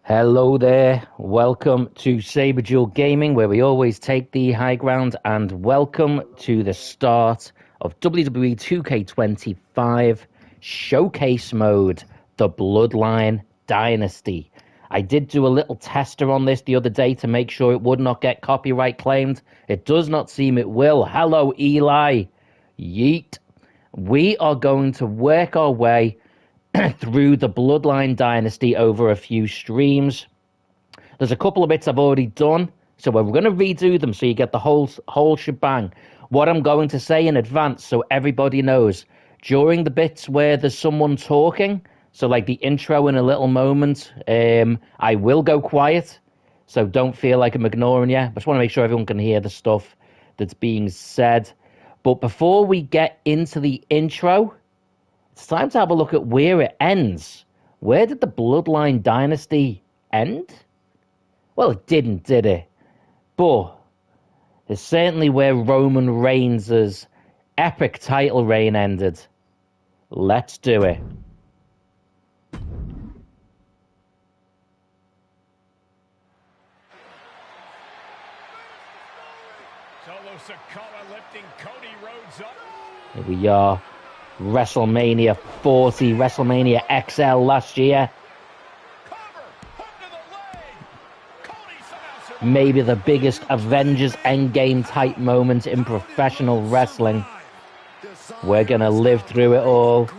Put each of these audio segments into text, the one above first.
Hello there, welcome to Saber Duel Gaming, where we always take the high ground, and welcome to the start of WWE2K25 Showcase Mode, the Bloodline Dynasty. I did do a little tester on this the other day to make sure it would not get copyright claimed. It does not seem it will. Hello, Eli. Yeet. We are going to work our way through the Bloodline Dynasty over a few streams. There's a couple of bits I've already done, so we're going to redo them so you get the whole shebang. What I'm going to say in advance so everybody knows, during the bits where there's someone talking, so like the intro in a little moment, I will go quiet, so don't feel like I'm ignoring you. I just want to make sure everyone can hear the stuff that's being said. But before we get into the intro, it's time to have a look at where it ends. Where did the Bloodline Dynasty end? Well, it didn't, did it? But it's certainly where Roman Reigns' epic title reign ended. Let's do it. Lifting Cody Rhodes up. Here we are. WrestleMania 40, WrestleMania XL last year. Maybe the biggest Avengers Endgame type moment in professional wrestling. We're going to live through it all.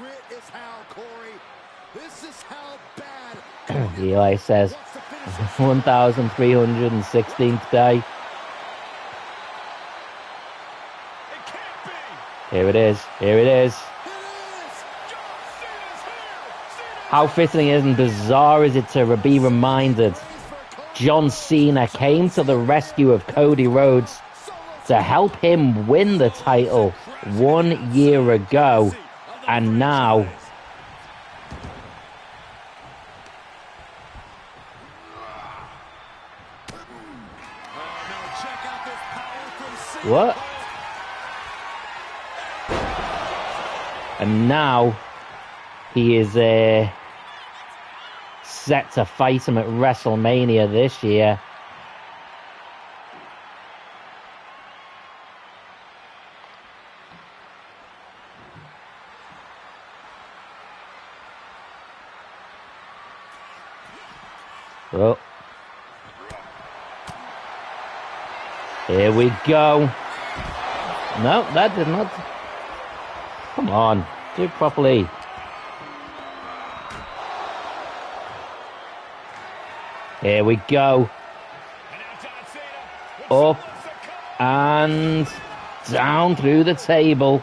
Eli says, 1,316th day. Here it is. Here it is. How fitting and bizarre is it to be reminded John Cena came to the rescue of Cody Rhodes to help him win the title 1 year ago, and now what? And now he is set to fight him at WrestleMania this year. Oh. Here we go. No, that did not. Come on, do it properly. Here we go. Up and down through the table.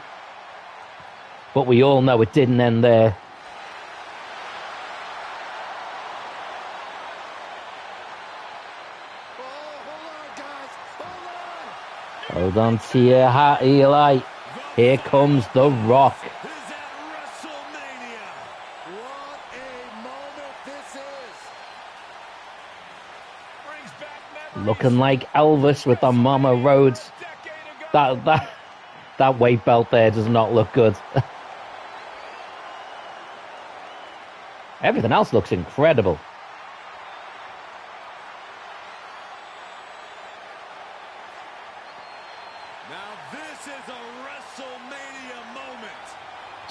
But we all know it didn't end there. Hold on to your hat, Eli. Here comes The Rock. Looking like Elvis with the Mama Rhodes. That weight belt there does not look good. Everything else looks incredible.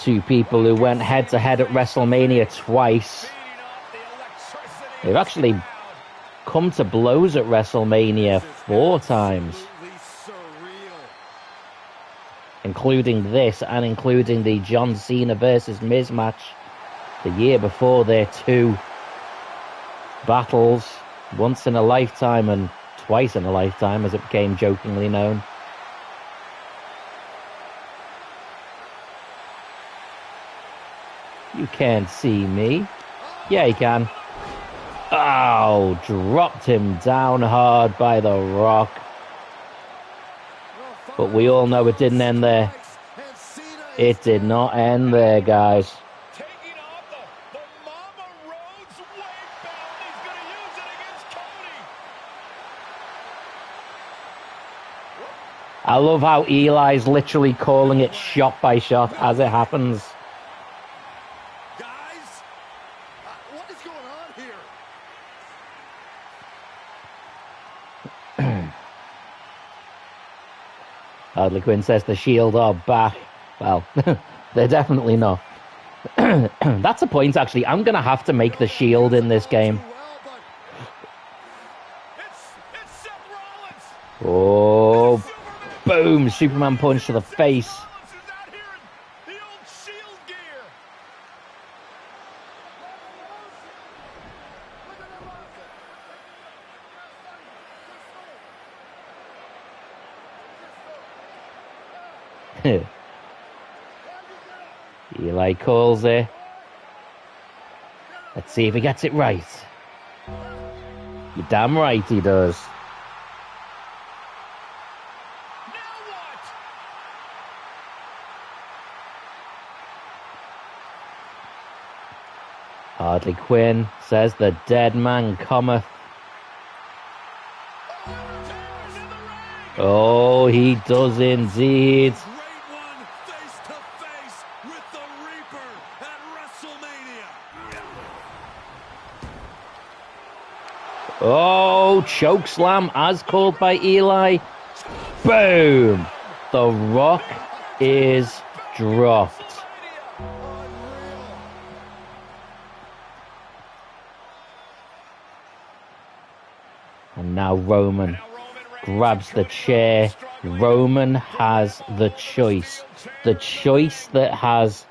Two people who went head-to-head at WrestleMania twice. They've actually come to blows at WrestleMania 4 times. Including this, and including the John Cena versus Miz match the year before, their 2 battles. Once in a lifetime and twice in a lifetime, as it became jokingly known. You can't see me. Yeah, you can. Oh, dropped him down hard by The Rock. But we all know it didn't end there. It did not end there, guys. I love how Eli's literally calling it shot by shot as it happens. Harley Quinn says the Shield are back. Well, they're definitely not. That's a point, actually. I'm going to have to make the Shield in this game. Oh, boom. Superman punch to the face. Eli calls it. Let's see if he gets it right. You're damn right he does. Harley Quinn says the dead man cometh. Oh, he does indeed. Oh, choke slam as called by Eli. Boom. The Rock is dropped. And now Roman grabs the chair. Roman has the choice. The choice that has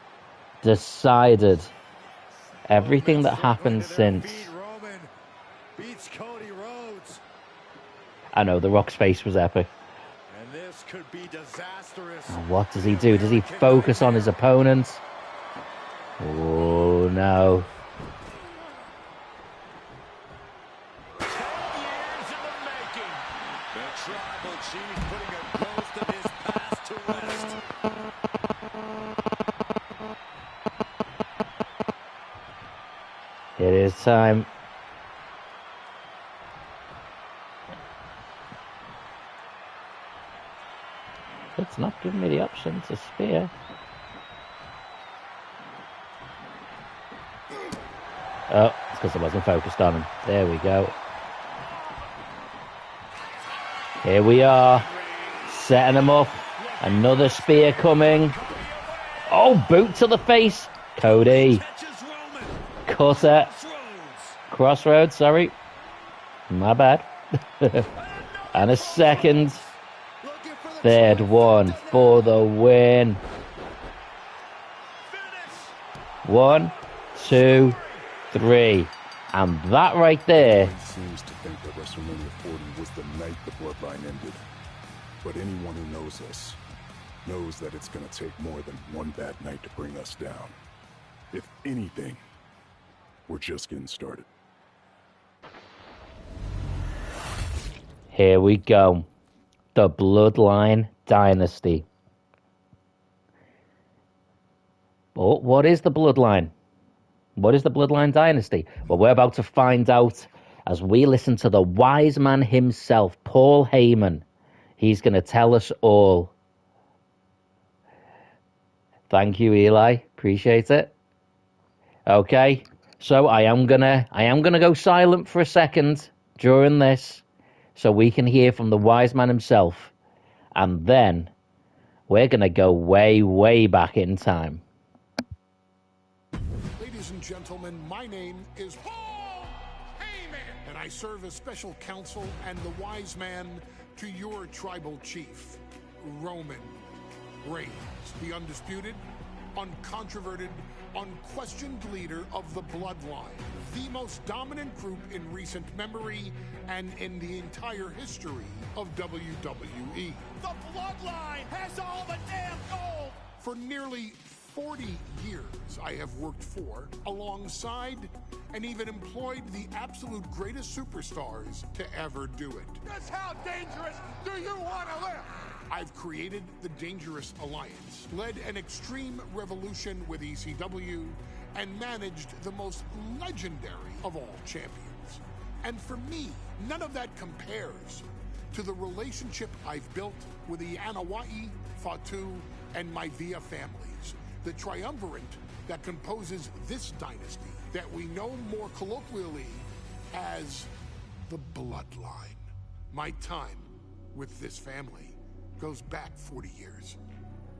decided everything that happened since. Beats Cody Rhodes. I know, the Rock's face was epic. And this could be disastrous. What does he do? Does he focus on his opponent? Oh, no. 10 years in the making. The Tribal Chief putting a ghost of his past to rest. It is time. It's not giving me the option to spear. Oh, it's because I wasn't focused on him. There we go. Here we are. Setting him up. Another spear coming. Oh, boot to the face. Cody. Cutter. Crossroads, sorry. My bad. And a second. Third one for the win. 1, 2, 3. And that right there. Seems to think that WrestleMania 40 was the night the Bloodline ended. But anyone who knows us knows that it's going to take more than one bad night to bring us down. If anything, we're just getting started. Here we go. The Bloodline Dynasty. But what is the Bloodline? What is the Bloodline Dynasty? Well, we're about to find out as we listen to the wise man himself, Paul Heyman. He's going to tell us all. Thank you, Eli. Appreciate it. Okay, so I am gonna go silent for a second during this, so we can hear from the wise man himself, and then we're gonna go way, way back in time. Ladies and gentlemen, my name is Paul Heyman, and I serve as special counsel and the wise man to your tribal chief, Roman Reigns, the undisputed, uncontroverted, unquestioned leader of the Bloodline, the most dominant group in recent memory and in the entire history of WWE. The Bloodline has all the damn gold. For nearly 40 years, I have worked for, alongside, and even employed the absolute greatest superstars to ever do it. Just how dangerous do you want to live? I've created the Dangerous Alliance, led an extreme revolution with ECW, and managed the most legendary of all champions. And for me, none of that compares to the relationship I've built with the Anoa'i, Fatu, and Miavea families, the triumvirate that composes this dynasty that we know more colloquially as the Bloodline. My time with this family goes back 40 years.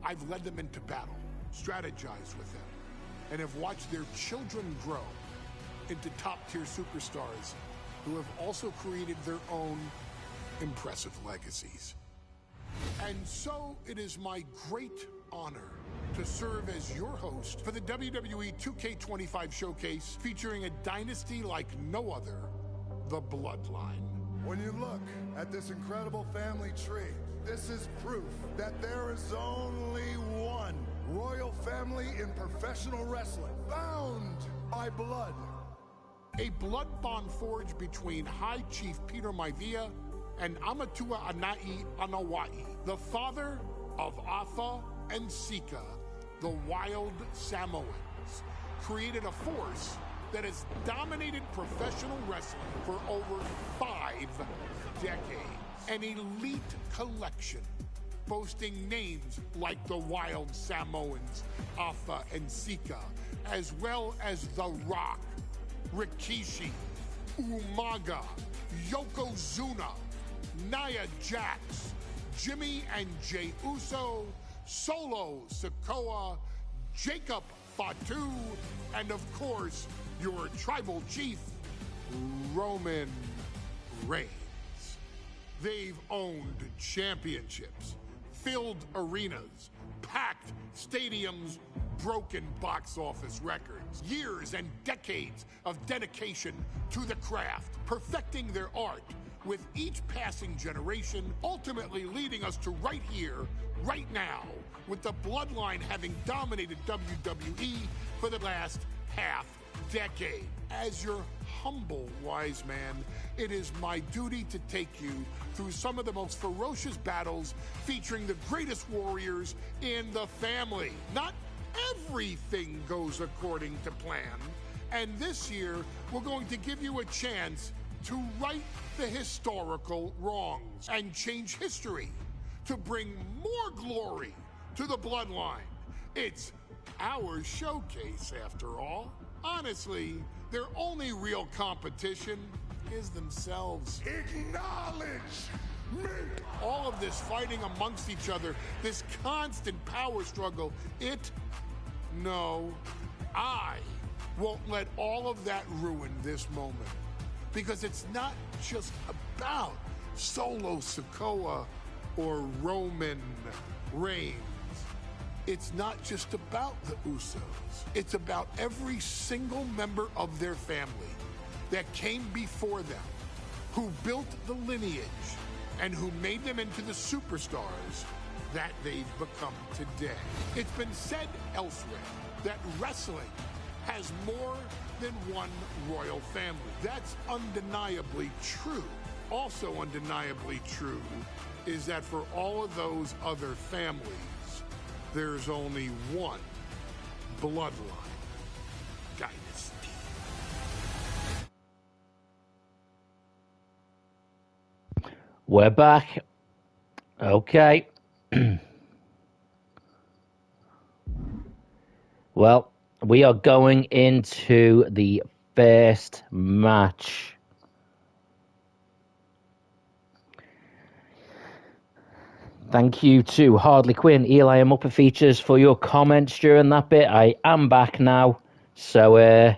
I've led them into battle, strategized with them, and have watched their children grow into top-tier superstars who have also created their own impressive legacies. And so it is my great honor to serve as your host for the WWE 2K25 showcase featuring a dynasty like no other, the Bloodline. When you look at this incredible family tree, this is proof that there is only one royal family in professional wrestling, bound by blood. A blood bond forged between High Chief Peter Miavea and Amatua Anai Anawai, the father of Afa and Sika, the wild Samoans, created a force that has dominated professional wrestling for over 5 decades. An elite collection boasting names like the wild Samoans, Afa and Sika, as well as The Rock, Rikishi, Umaga, Yokozuna, Nia Jax, Jimmy and Jey Uso, Solo Sikoa, Jacob Fatu, and of course, your tribal chief, Roman Reigns. They've owned championships, filled arenas, packed stadiums, broken box office records, years and decades of dedication to the craft, perfecting their art with each passing generation, ultimately leading us to right here, right now, with the Bloodline having dominated WWE for the last half decade. As your humble wise man, it is my duty to take you through some of the most ferocious battles featuring the greatest warriors in the family. Not everything goes according to plan, and this year we're going to give you a chance to right the historical wrongs and change history to bring more glory to the Bloodline. It's our showcase, after all. Honestly, their only real competition is themselves. Acknowledge me! All of this fighting amongst each other, this constant power struggle, I won't let all of that ruin this moment. Because it's not just about Solo Sikoa or Roman Reigns. It's not just about the Usos. It's about every single member of their family that came before them, who built the lineage and who made them into the superstars that they've become today. It's been said elsewhere that wrestling has more than one royal family. That's undeniably true. Also undeniably true is that for all of those other families, there's only one Bloodline Dynasty. We're back. Okay. Well, we are going into the first match. Thank you to Hardly Quinn, Eli, and Upper Features for your comments during that bit. I am back now, so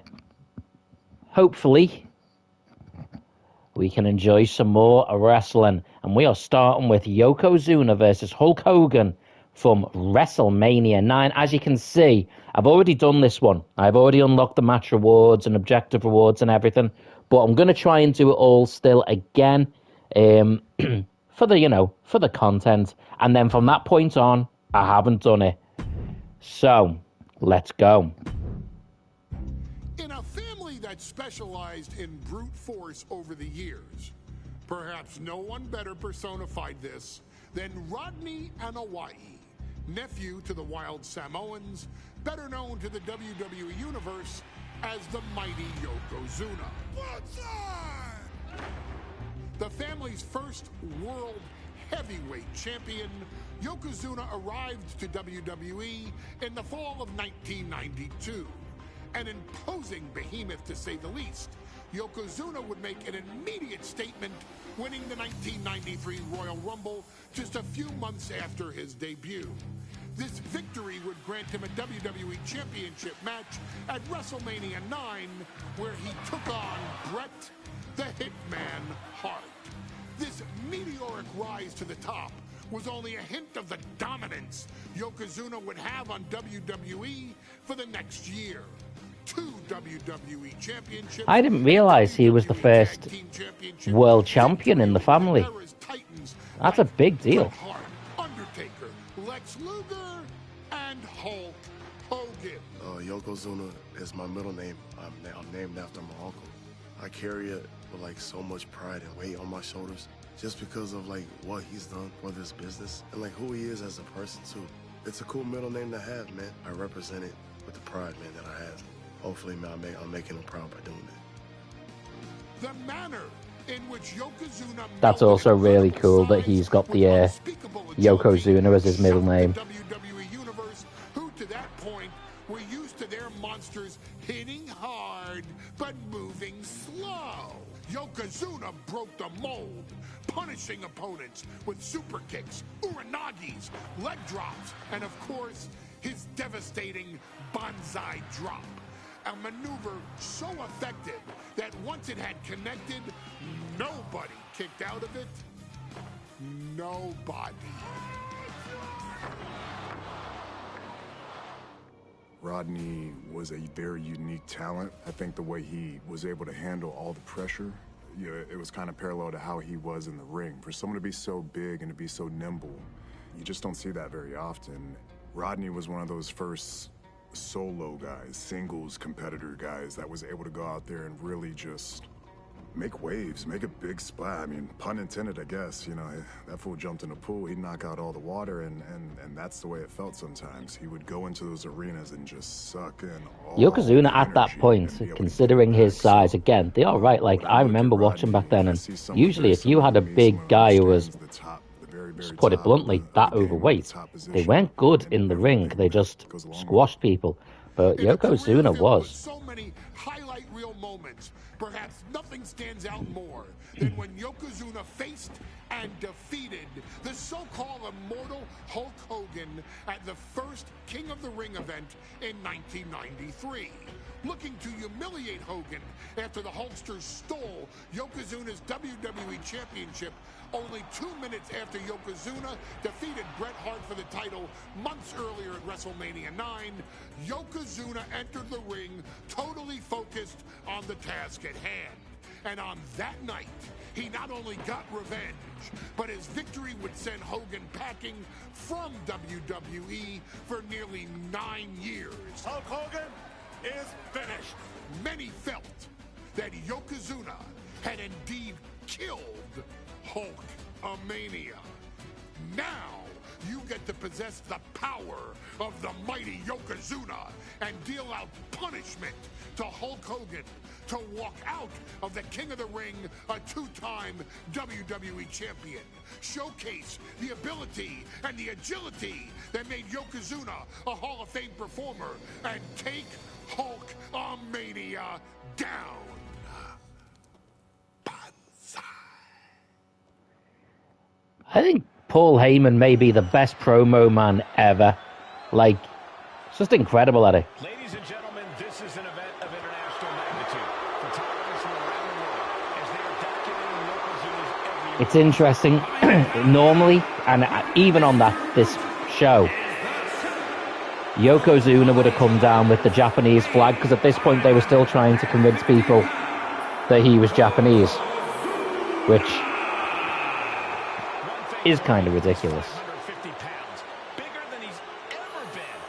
hopefully we can enjoy some more wrestling. And we are starting with Yokozuna versus Hulk Hogan from WrestleMania 9. As you can see, I've already done this one. I've already unlocked the match rewards and objective rewards and everything. But I'm going to try and do it all still again. For the content. And then from that point on, I haven't done it. So, let's go. In a family that specialized in brute force over the years, perhaps no one better personified this than Rodney Anawai, nephew to the Wild Samoans, better known to the WWE Universe as the mighty Yokozuna. The family's first world heavyweight champion, Yokozuna arrived to WWE in the fall of 1992. An imposing behemoth, to say the least, Yokozuna would make an immediate statement, winning the 1993 Royal Rumble just a few months after his debut. This victory would grant him a WWE Championship match at WrestleMania 9, where he took on Bret the Hitman Hart. This meteoric rise to the top was only a hint of the dominance Yokozuna would have on WWE for the next year. 2 WWE championships. I didn't realize he was the first world champion in the family. That's a big deal. Undertaker, Lex Luger, and Hulk Hogan. Yokozuna is my middle name. I'm named after my uncle. I carry it with like so much pride and weight on my shoulders, just because of like what he's done for this business and like who he is as a person too. It's a cool middle name to have, man. I represent it with the pride, man, that I have. Hopefully, man, I'm making him proud by doing it. The manner in which Yokozuna. That's also really cool that he's got the Yokozuna as his middle name. WWE Universe, who to that point were used to their monsters hitting hard but moving slow. Yokozuna broke the mold, punishing opponents with super kicks, uranagis, leg drops, and of course, his devastating Banzai drop. A maneuver so effective that once it had connected, nobody kicked out of it. Nobody. Rodney was a very unique talent. I think the way he was able to handle all the pressure, it was kind of parallel to how he was in the ring. For someone to be so big and to be so nimble, you just don't see that very often. Rodney was one of those first solo guys, singles competitor guys that was able to go out there and really just make waves, make a big splash. I mean, pun intended, I guess. You know, that fool jumped in the pool, he'd knock out all the water, and that's the way it felt sometimes. He would go into those arenas and just suck in all Yokozuna at that point, considering his size, again, they are right. Like, I remember watching back then, and usually if you had a big guy who was, just put it bluntly, that overweight, they weren't good in the ring. They just squashed people. But Yokozuna was. So many highlight reel moments. Perhaps nothing stands out more than when Yokozuna faced and defeated the so-called immortal Hulk Hogan at the first King of the Ring event in 1993. Looking to humiliate Hogan after the Hulkster stole Yokozuna's WWE Championship only 2 minutes after Yokozuna defeated Bret Hart for the title months earlier at WrestleMania 9, Yokozuna entered the ring totally focused on the task at hand. And on that night, he not only got revenge, but his victory would send Hogan packing from WWE for nearly 9 years. Hulk Hogan is finished. Many felt that Yokozuna had indeed killed Hulkamania. Now, you get to possess the power of the mighty Yokozuna and deal out punishment to Hulk Hogan to walk out of the King of the Ring, a 2-time WWE champion. Showcase the ability and the agility that made Yokozuna a Hall of Fame performer and take Hulkamania down. I think Paul Heyman may be the best promo man ever. Like, it's just incredible at it. Ladies and gentlemen, this is an event of international magnitude. Photographers from around the world, as they are documenting Yokozuna's every... It's interesting. Normally, and even on this show, Yokozuna would have come down with the Japanese flag, because at this point they were still trying to convince people that he was Japanese, which is kind of ridiculous. 150 pounds, bigger than he's ever been.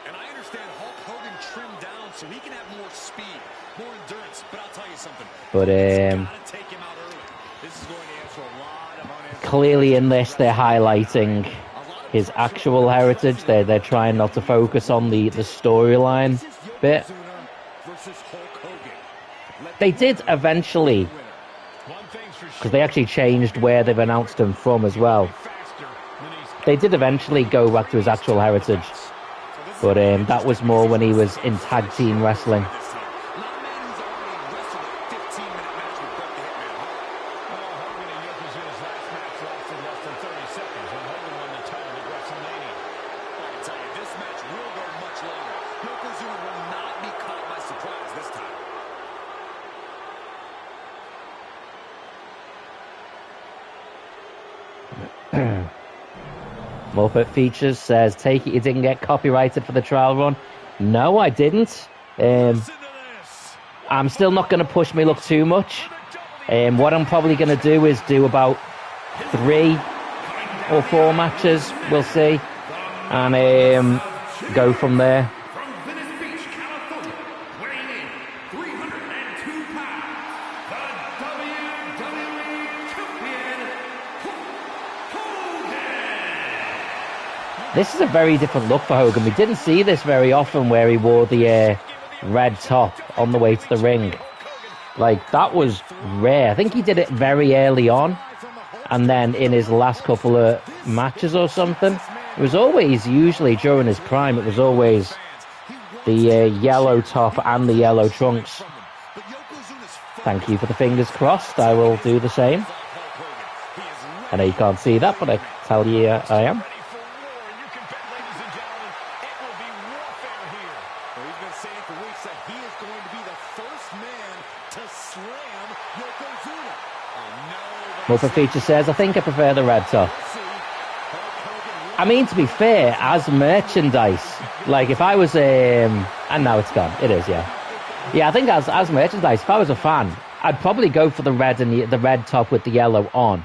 And I understand Hulk Hogan trimmed down so he can have more speed, more endurance. But I'll tell you something. But Take him out early. This is going to answer a lot of unanswered clearly in this they're highlighting his actual heritage. They're trying not to focus on the storyline bit. They did eventually, because they actually changed where they've announced him from as well. They did eventually go back to his actual heritage, but that was more when he was in tag team wrestling. Muppet Features says, take it you didn't get copyrighted for the trial run. No, I didn't. I'm still not going to push my luck too much. What I'm probably going to do is do about 3 or 4 matches, we'll see, and go from there. This is a very different look for Hogan. We didn't see this very often where he wore the red top on the way to the ring. Like, that was rare. I think he did it very early on, and then in his last couple of matches or something. It was always, usually during his prime, it was always the yellow top and the yellow trunks. Thank you for the fingers crossed. I will do the same. I know you can't see that, but I tell you I am. Muppet Feature says, I think I prefer the red top. I mean, to be fair, as merchandise, like if I was, and now it's gone. It is, yeah. Yeah, I think as merchandise, if I was a fan, I'd probably go for the red and the red top with the yellow on.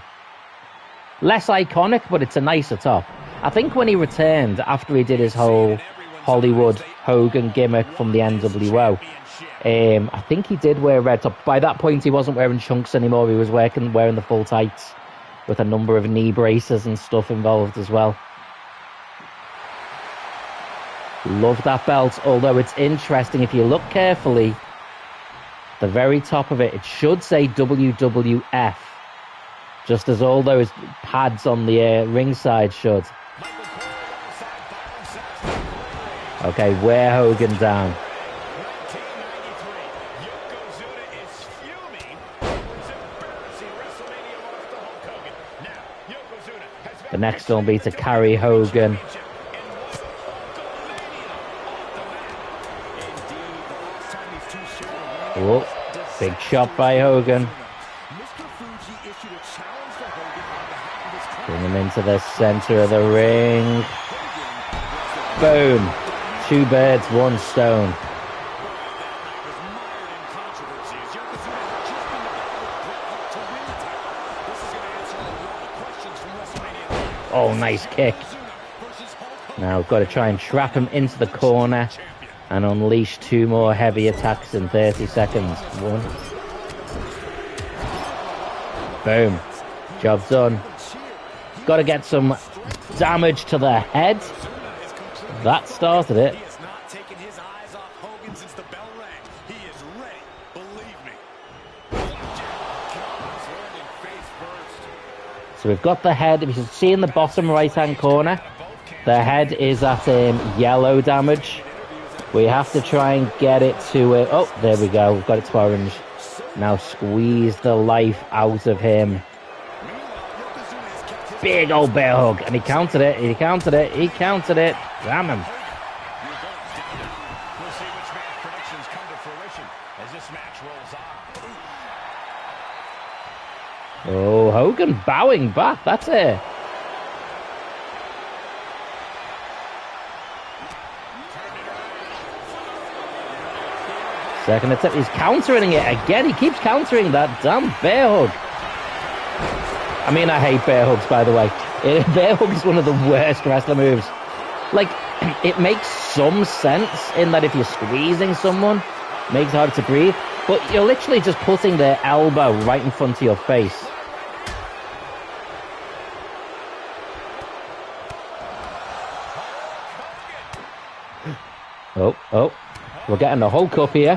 Less iconic, but it's a nicer top. I think when he returned after he did his whole Hollywood Hogan gimmick from the NWO, I think he did wear a red top. By that point, he wasn't wearing chunks anymore. He was wearing the full tights with a number of knee braces and stuff involved as well. Love that belt, although it's interesting if you look carefully, the very top of it, it should say WWF, just as all those pads on the ringside should. Okay, wear Hogan down. The next one will be to carry Hogan. Oh, big shot by Hogan. Bring him into the center of the ring. Boom. 2 birds, 1 stone. Oh, nice kick. Now we've got to try and trap him into the corner and unleash 2 more heavy attacks in 30 seconds. 1. Boom. Job done. Got to get some damage to the head. That started it. So we've got the head. If you can see in the bottom right-hand corner, the head is at yellow damage. We have to try and get it to... oh, there we go. We've got it to orange. Now squeeze the life out of him. Big old bear hug. And he countered it. He countered it. He countered it. Damn him. Oh, Hogan bowing back. That's it. Second attempt. He's countering it again. He keeps countering that damn bear hug. I mean, I hate bear hugs, by the way. Bear hug is one of the worst wrestler moves. Like, it makes some sense in that if you're squeezing someone, it makes it harder to breathe. But you're literally just putting their elbow right in front of your face. Oh. We're getting the Hulk up here.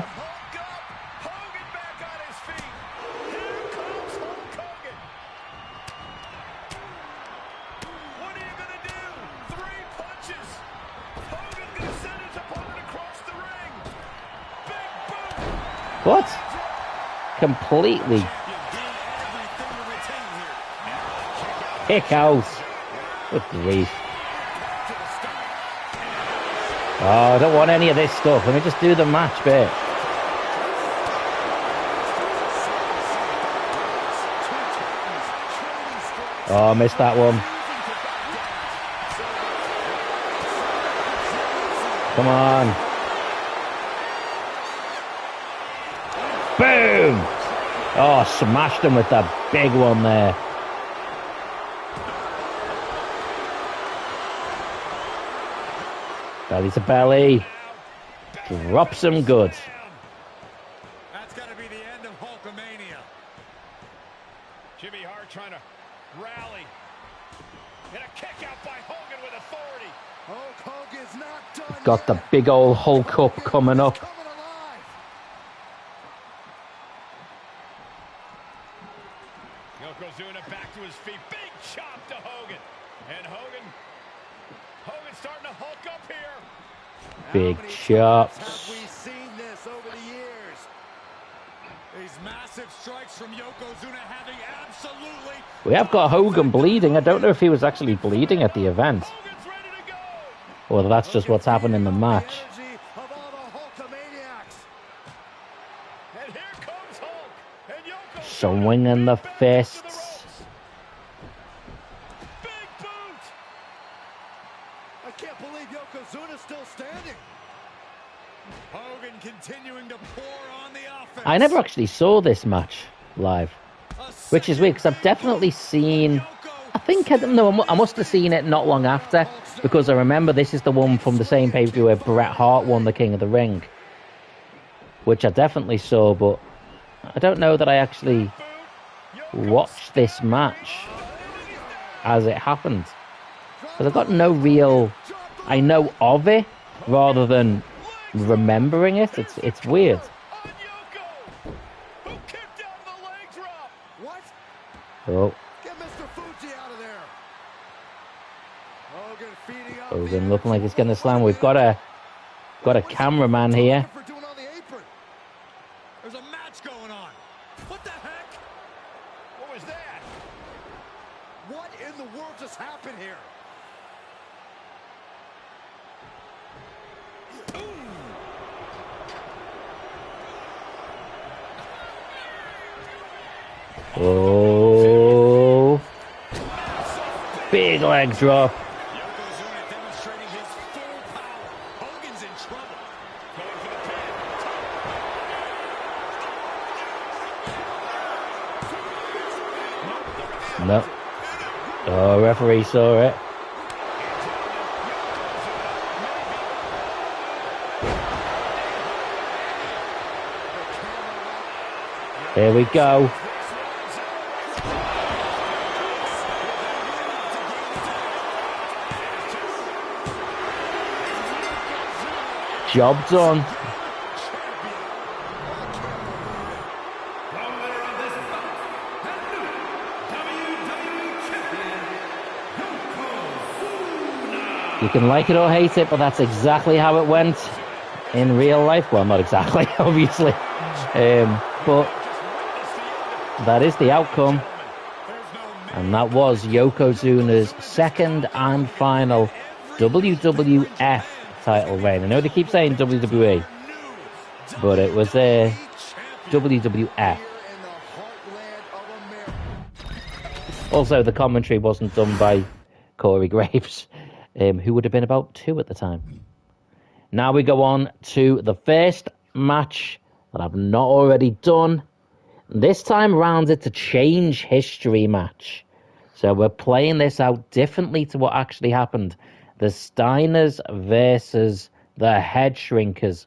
What? Completely. Kick out. Good grief. Oh, I don't want any of this stuff. Let me just do the match bit. Oh, I missed that one. Come on. Boom! Oh, smashed him with that big one there. Belly to belly. Drops him good. That's got to be the end of Hulkamania. Jimmy Hart trying to rally. And a kick out by Hogan with authority. Hulk Hogan's not done Got yet. the big old Hulk up coming up. Coming alive. Yokozuna back to his feet. Big chop to Hogan. And Hogan starting to hulk up here. Big How many chops. times have we seen this over the years? These massive strikes from Yokozuna having absolutely... We have got Hogan bleeding. I don't know if he was actually bleeding at the event. Hogan's ready to go. Or that's just what's happened in the match. Energy of all the Hulkamaniacs. And here comes Hulk. And Yokozuna Swinging the back to fists. ropes. Big boot. I can't believe Yokozuna's still standing. Hogan continuing to pour on the offense. I never actually saw this match live, which is weird because I've definitely seen. I think I must have seen it not long after because I remember this is the one from the same pay-per-view where Bret Hart won the King of the Ring, which I definitely saw, but I don't know that I actually watched this match as it happened because I've got no real. I know of it rather than remembering it. It's weird. On Yoko, who kicked out of the leg drop. What? Oh, Get Mr. Fuji out of there. Hogan feeding up. Hogan looking like he's going to slam. We've got a cameraman here. For doing on the apron. There's a match going on. What the heck? What was that? What in the world just happened here? Oh, big leg drop. Yokozuna demonstrating his full power. Hogan's in trouble. Going for the pin. No. Oh, referee saw it. Here we go. Job done. You can like it or hate it, but that's exactly how it went in real life. Well, not exactly, obviously. But that is the outcome. And that was Yokozuna's second and final WWF title reign. I know they keep saying WWE, but it was WWF. Also, the commentary wasn't done by Corey Graves, who would have been about 2 at the time. Now we go on to the first match that I've not already done. This time round, it's a change history match. So we're playing this out differently to what actually happened. The Steiners versus the Headshrinkers.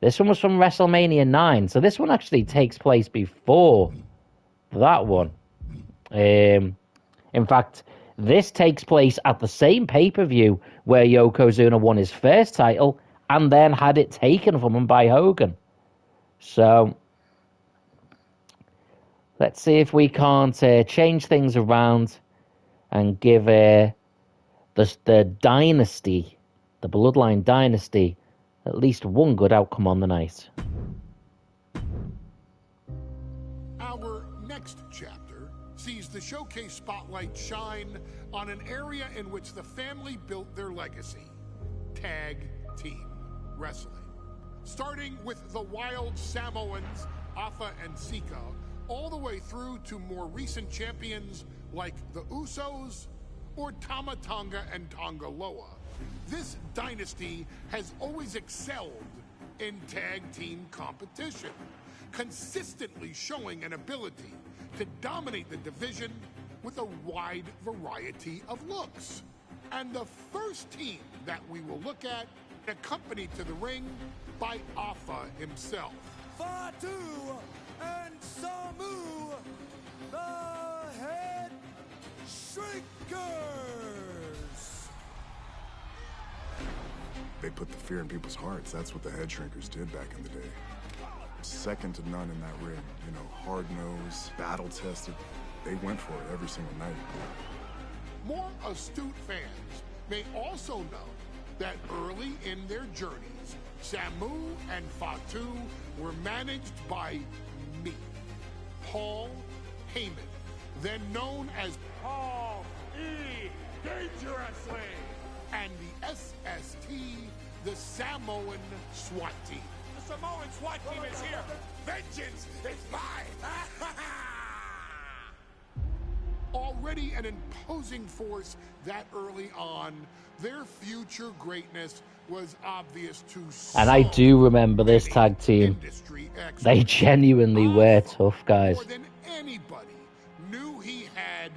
This one was from WrestleMania 9. So this one actually takes place before that one. In fact, this takes place at the same pay-per-view where Yokozuna won his first title and then had it taken from him by Hogan. So let's see if we can't change things around and give the dynasty, the Bloodline Dynasty, at least one good outcome on the night. Our next chapter sees the showcase spotlight shine on an area in which the family built their legacy: tag team wrestling. Starting with the Wild Samoans, Afa and Sika, all the way through to more recent champions like the Usos or Tama Tonga and Tonga Loa, this dynasty has always excelled in tag team competition, consistently showing an ability to dominate the division with a wide variety of looks. And the first team that we will look at, accompanied to the ring by Alpha himself. Fatu and Samu, the Headshrinkers. They put the fear in people's hearts. That's what the Headshrinkers did back in the day. Second to none in that ring. You know, hard-nosed, battle-tested. They went for it every single night. More astute fans may also know that early in their journeys, Samu and Fatu were managed by me, Paul Heyman, then known as Paul E. Dangerously, and the SST, the Samoan SWAT team. The Samoan SWAT team is here. Vengeance is mine. Already an imposing force that early on, their future greatness was obvious to And I do remember this tag team. They genuinely were tough, guys. More than anybody knew he had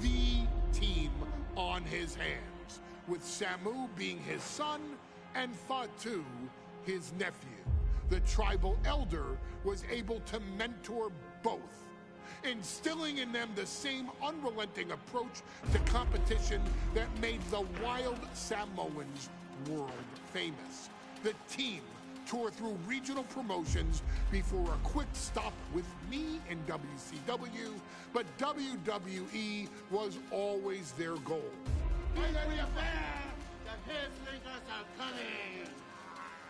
the team on his hands, with Samu being his son and Fatu his nephew. The tribal elder was able to mentor both, instilling in them the same unrelenting approach to competition that made the wild Samoans world famous. The team toured through regional promotions before a quick stop with me in WCW, but WWE was always their goal.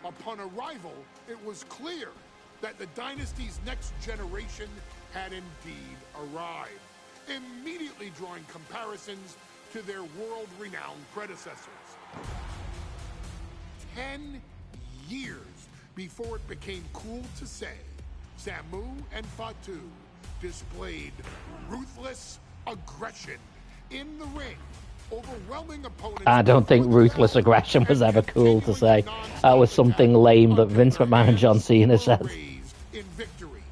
Upon arrival, it was clear that the dynasty's next generation had indeed arrived, immediately drawing comparisons to their world-renowned predecessors. 10 years before it became cool to say, Samu and Fatu displayed ruthless aggression in the ring, overwhelming opponents. I don't think ruthless aggression was ever cool to say. That was something lame that Vince McMahon and John Cena said. In victory,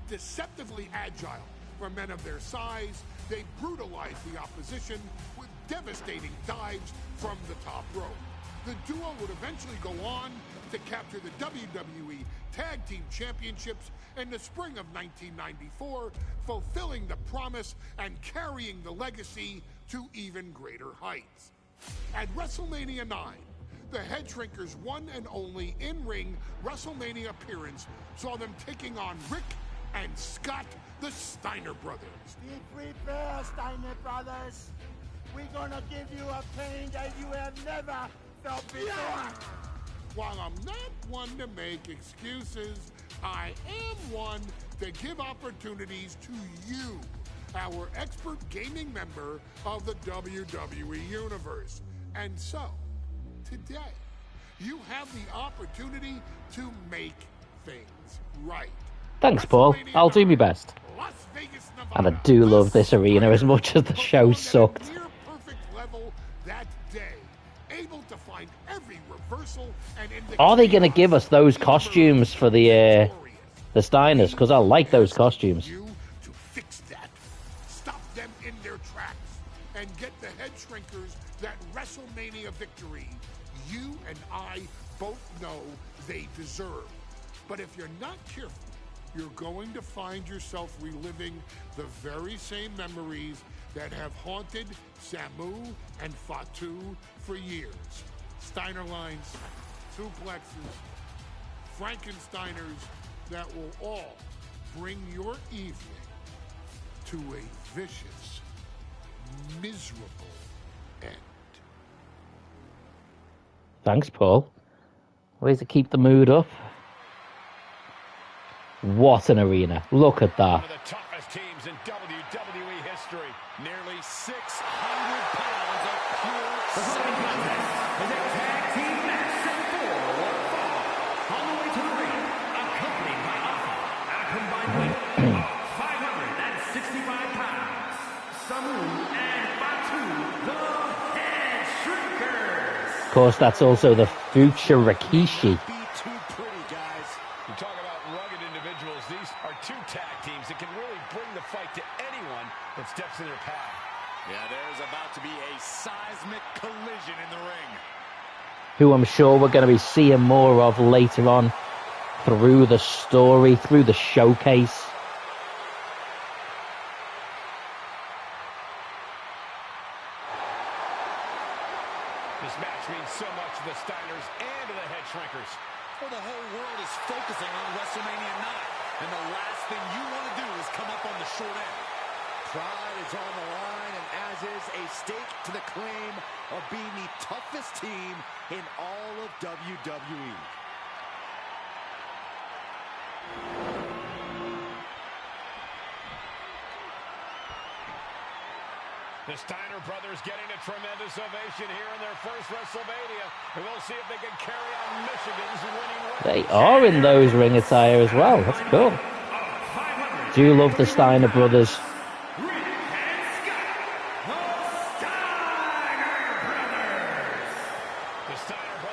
deceptively agile for men of their size, they brutalized the opposition with devastating dives from the top rope. The duo would eventually go on to capture the WWE Tag Team Championships in the spring of 1994, fulfilling the promise and carrying the legacy to even greater heights. At WrestleMania 9, the Headshrinkers' one and only in-ring WrestleMania appearance saw them taking on Rick and Scott, the Steiner brothers. Be prepared, Steiner brothers. We're gonna give you a pain that you have never felt before. While I'm not one to make excuses, I am one to give opportunities to you, our expert gaming member of the WWE Universe. And so, today, you have the opportunity to make things right. Thanks, Paul. I'll do my best. Las Vegas, Nevada. And I do love this arena as much as the show sucked. Near perfect level that day, able to find every reversal and Are they going to give us those costumes for the Steiners? Because I like those costumes. You to fix that, stop them in their tracks, and get the Headshrinkers that WrestleMania victory you and I both know they deserve. But if you're not careful, you're going to find yourself reliving the very same memories that have haunted Samu and Fatu for years. Steiner lines, suplexes, Frankensteiners that will all bring your evening to a vicious, miserable end. Thanks, Paul. Ways to keep the mood up. What an arena. Look at that. One of the toughest teams in WWE history. Nearly 600 pounds of pure following contest is a tag team match set for one fall. On the way to the ring, accompanied by Alpha, a combined weight of 565 pounds. Samu and Fatu, the course, that's also the future Rikishi. Be too pretty, guys. You talk about rugged individuals. These are two tag teams that can really bring the fight to anyone that steps in their path. Yeah, there's about to be a seismic collision in the ring. Who I'm sure we're going to be seeing more of later on through the story, through the showcase. This match means so much to the Steiners and to the Headshrinkers. Well, the whole world is focusing on WrestleMania 9, and the last thing you want to do is come up on the short end. Pride is on the line, and as is a stake to the claim of being the toughest team in all of WWE. The Steiner brothers getting a tremendous ovation here in their first WrestleMania. And we'll see if they can carry on Michigan's winning way. They are in those ring attire as well. That's cool. Do love the Steiner brothers.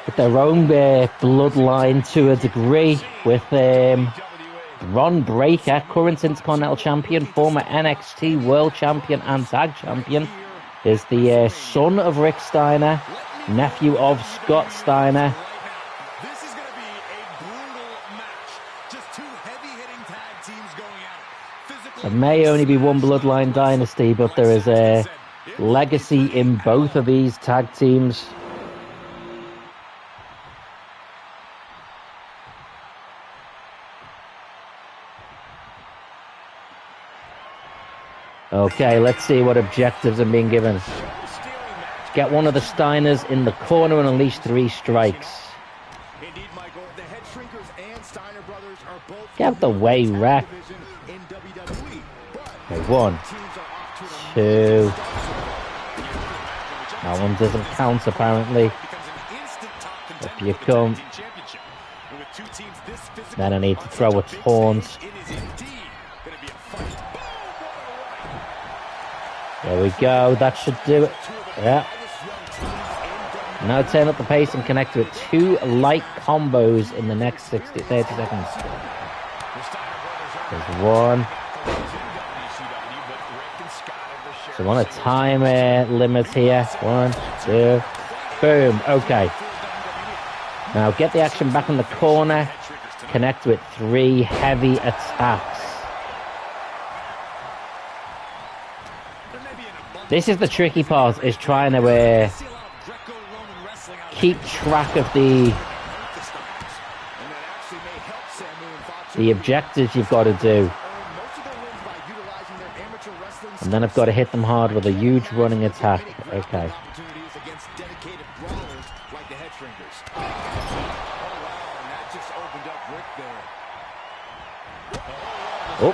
With their own bloodline to a degree. With Ron Breaker, current Intercontinental Champion, former NXT World Champion and Tag Champion, is the son of Rick Steiner, nephew of Scott Steiner. This is going to be a brutal match. Just two heavy-hitting tag teams going at it. Physically, There may only be one Bloodline Dynasty, but there is a legacy in both of these tag teams. Okay, let's see what objectives are being given. Get one of the Steiners in the corner and unleash 3 strikes. Indeed, Michael, the Headshrinkers and Steiner brothers are both Get out the way, Ref. in WWE. Okay, 1, 2. That one doesn't count, apparently. Up you come. Then I need to throw a taunt. There we go, that should do it. Yeah. Now turn up the pace and connect with 2 light combos in the next 30 seconds. There's 1. So on a time limit here. 1, 2. Boom. Okay. Now get the action back in the corner. Connect with 3 heavy attacks. This is the tricky part, is trying to keep track of the objectives you've got to do. And then I've got to hit them hard with a huge running attack. Okay. Oh.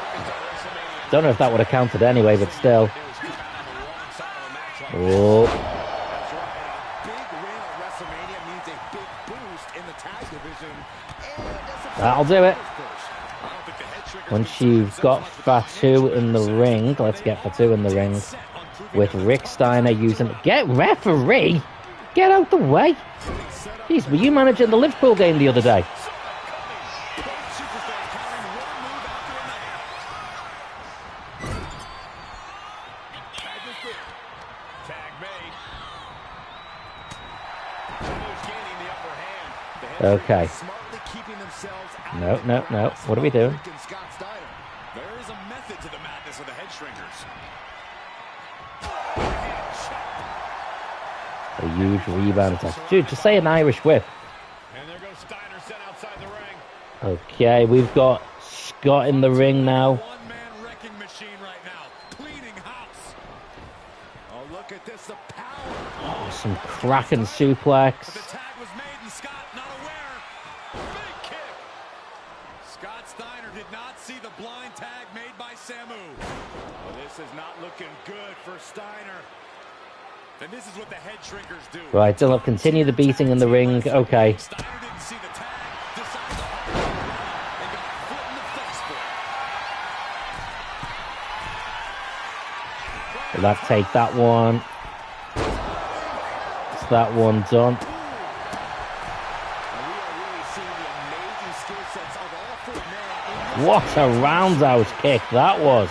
Don't know if that would have counted anyway, but still. Oh. That'll do it. Once you've got Fatu in the ring, let's get Fatu in the ring with Rick Steiner using... Get referee! Get out the way! Jeez, were you managing the Liverpool game the other day? Okay. No. What are we doing? There is a method to the madness of the Headshrinkers. A huge rebound attack. Dude, just say an Irish whip. And there goes Steiner sent outside the ring. Okay, we've got Scott in the ring now. One-man wrecking machine right now. Cleaning house. Oh, look at this. The power. Oh, some cracking suplex. But the tag was made and Scott not aware. Big kick. Scott Steiner did not see the blind tag made by Samu. Well, this is not looking good for Steiner. And this is what the Headshrinkers do. Right, Dylan, continue the beating in the ring. Okay. Steiner didn't see the tag, decided to hold it and got a foot in the face for it. Will that take that one? Is that one done? What a roundhouse kick that was.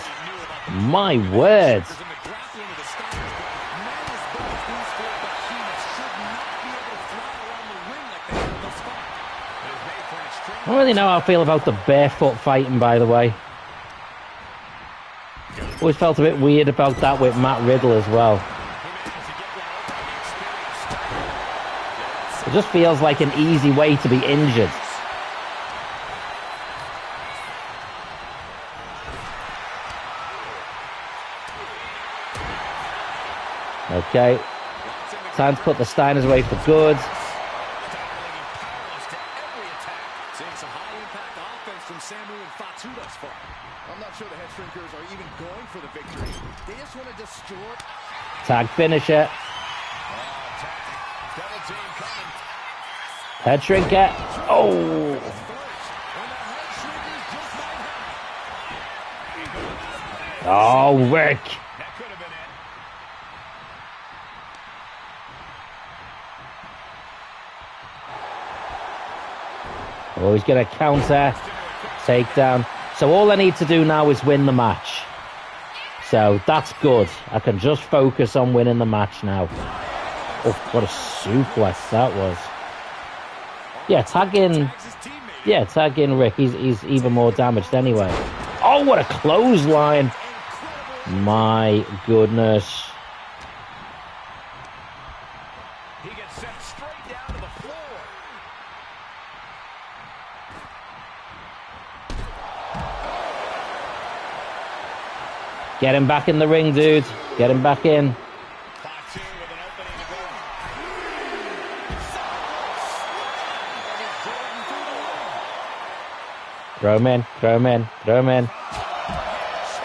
My word. I don't really know how I feel about the barefoot fighting, by the way. Always felt a bit weird about that with Matt Riddle as well. It just feels like an easy way to be injured. Okay. Time to put the Steiners away for good. I'm not sure the Headshrinkers are even going for the victory. They just want to destroy. Tag finisher. Headshrinker. Oh. Oh, Rick. Oh, he's going to counter. Takedown. So all I need to do now is win the match. So that's good. I can just focus on winning the match now. Oh, what a suplex that was. Yeah, tag in Rick. He's even more damaged anyway. Oh, what a clothesline. My goodness. He gets sent straight down to the floor. Get him back in the ring, dude. Get him back in. Throw him in, throw him in, throw him in.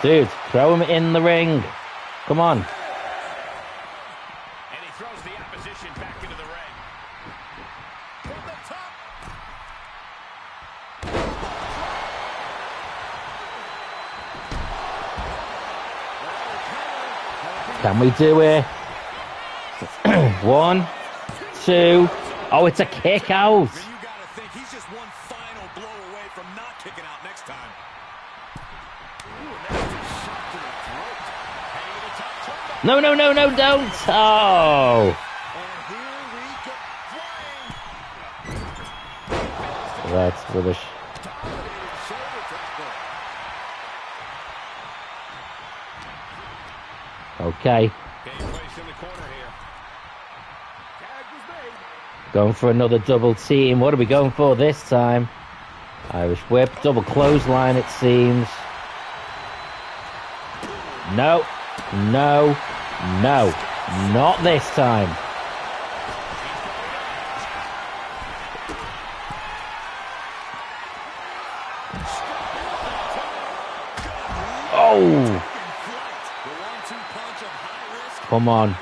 Dude, throw him in the ring. Come on. And he throws the opposition back into the ring. From the top. Can we do it? 1, 2. Oh, it's a kick out. You gotta think he's just one final blow away from not kicking out next time. No, no, no, no, don't. Oh. That's rubbish. Okay. Going for another double team. What are we going for this time? Irish whip, double clothesline it seems. No, no, no, not this time. Oh! Come on.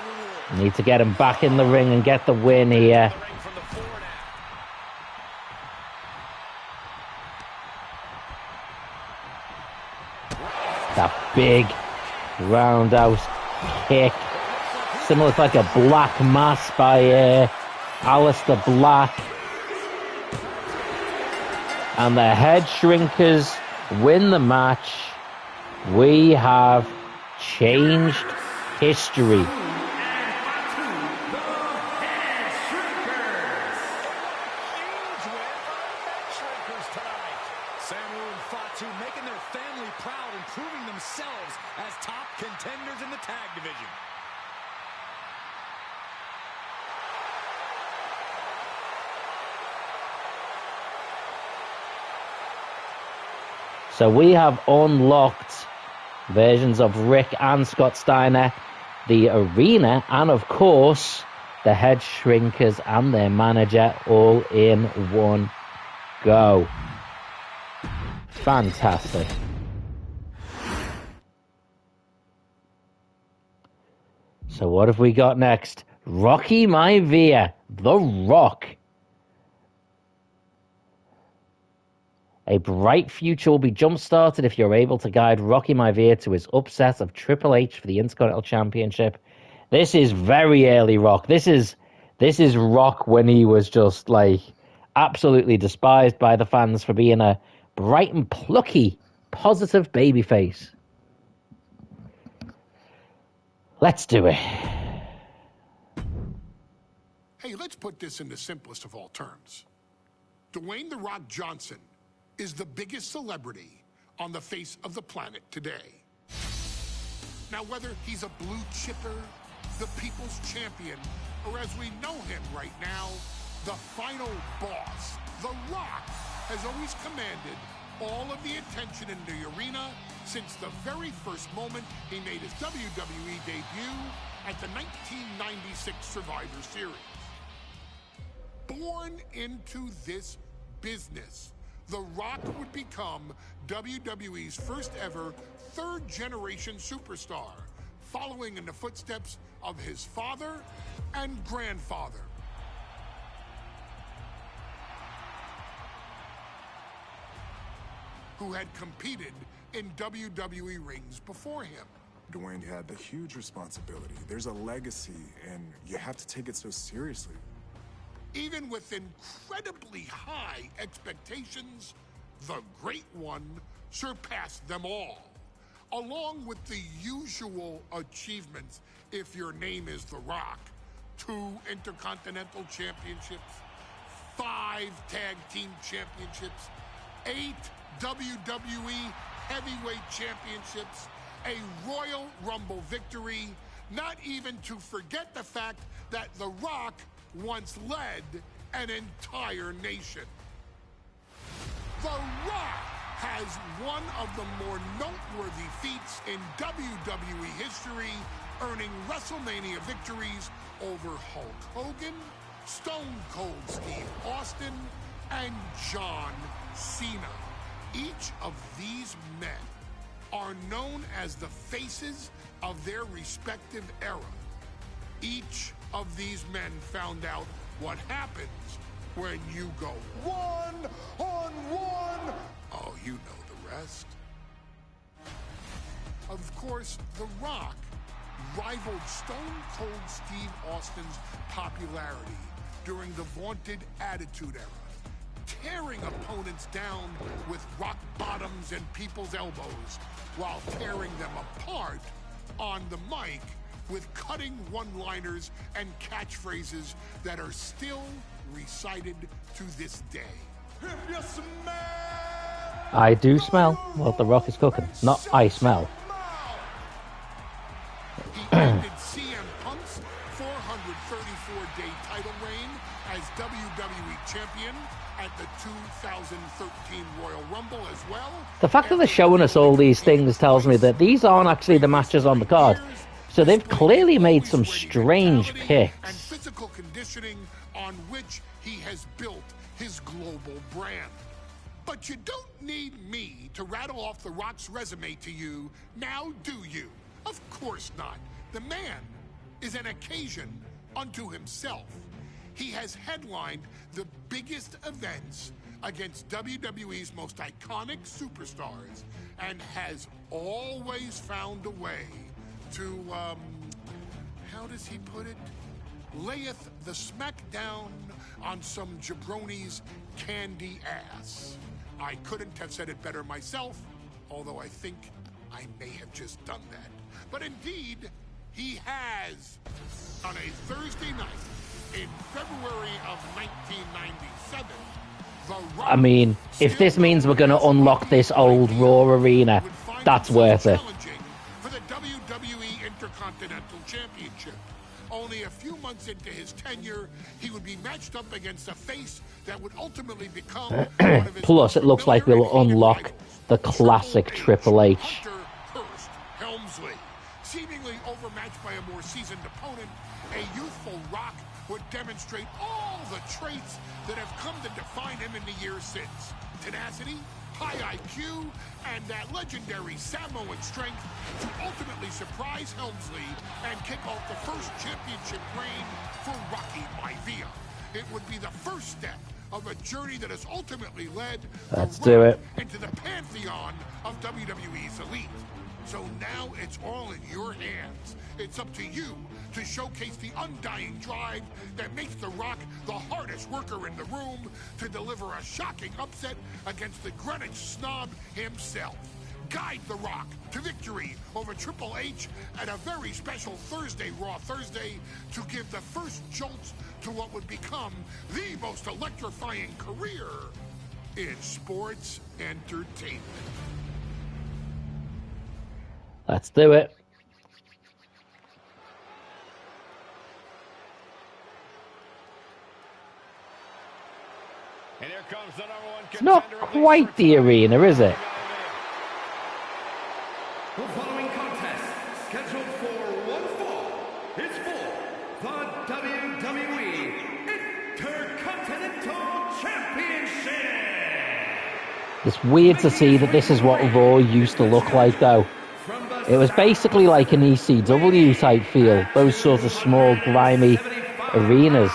Need to get him back in the ring and get the win here. That big roundhouse kick. Similar to like a black mass by Aleister Black. And the Headshrinkers win the match. We have changed history. So we have unlocked versions of Rick and Scott Steiner, the arena, and of course the Headshrinkers and their manager all in one go. Fantastic. So what have we got next? Rocky Maivia, The Rock. A bright future will be jump-started if you're able to guide Rocky Maivia to his upset of Triple H for the Intercontinental Championship. This is very early Rock. This is Rock when he was just like absolutely despised by the fans for being a bright and plucky, positive babyface. Let's do it. Hey, let's put this in the simplest of all terms. Dwayne "The Rock" Johnson is the biggest celebrity on the face of the planet today. Now, whether he's a blue chipper, the people's champion, or as we know him right now, the final boss, The Rock has always commanded all of the attention in the arena since the very first moment he made his WWE debut at the 1996 Survivor Series. Born into this business, The Rock would become WWE's first ever third-generation superstar, following in the footsteps of his father and grandfather. Who had competed in WWE rings before him. Dwayne had the huge responsibility. There's a legacy, and you have to take it so seriously. Even with incredibly high expectations, the Great One surpassed them all. Along with the usual achievements, if your name is The Rock: 2 Intercontinental Championships, 5 Tag Team Championships, 8 WWE Heavyweight Championships, a Royal Rumble victory, not even to forget the fact that The Rock once led an entire nation. The Rock has one of the more noteworthy feats in WWE history, earning WrestleMania victories over Hulk Hogan, Stone Cold Steve Austin, and John Cena. Each of these men are known as the faces of their respective era. Each of these men found out what happens when you go one-on-one. Oh, you know the rest. Of course, The Rock rivaled Stone Cold Steve Austin's popularity during the vaunted Attitude Era, tearing opponents down with rock bottoms and people's elbows, while tearing them apart on the mic with cutting one-liners and catchphrases that are still recited to this day. If you smell, I do smell what The Rock is cooking. Not I smell. He ended CM Punk's 434-day title reign as WWE champion at the 2013 Royal Rumble as well. The fact that they're showing us all these things tells me that these aren't actually the matches on the card. So they've clearly made some strange picks. And physical conditioning on which he has built his global brand. But you don't need me to rattle off The Rock's resume to you, now do you? Of course not. The man is an occasion unto himself. He has headlined the biggest events against WWE's most iconic superstars and has always found a way to, how does he put it? Layeth the smackdown on some jabroni's candy ass. I couldn't have said it better myself, although I think I may have just done that. But indeed, he has. On a Thursday night in February of 1997, The Rock, I mean, if this means we're going to unlock this old Raw arena, that's worth it. For the WWE Intercontinental Championship. Only a few months into his tenure, he would be matched up against a face that would ultimately become one of his Plus, it looks like we'll unlock the classic Triple H. Hunter Herst Helmsly. Seemingly overmatched by a more seasoned opponent, a youthful Rock would demonstrate all the traits that have come to define him in the years since. Tenacity, high IQ, and that legendary Samoan strength to ultimately surprise Helmsley and kick off the first championship reign for Rocky Maivia. It would be the first step of a journey that has ultimately led Let's do it. into the pantheon of WWE's elite. So now it's all in your hands. It's up to you to showcase the undying drive that makes The Rock the hardest worker in the room to deliver a shocking upset against the Greenwich snob himself. Guide The Rock to victory over Triple H at a very special Thursday, Raw Thursday, to give the first jolts to what would become the most electrifying career in sports entertainment. Let's do it. And here comes the number one It's not quite the arena, is it? The following contest, scheduled for one fall, is for the WWE Intercontinental Championship. It's weird to see that this is what Raw used to look like, though. It was basically like an ECW type feel, those sorts of small, grimy arenas. A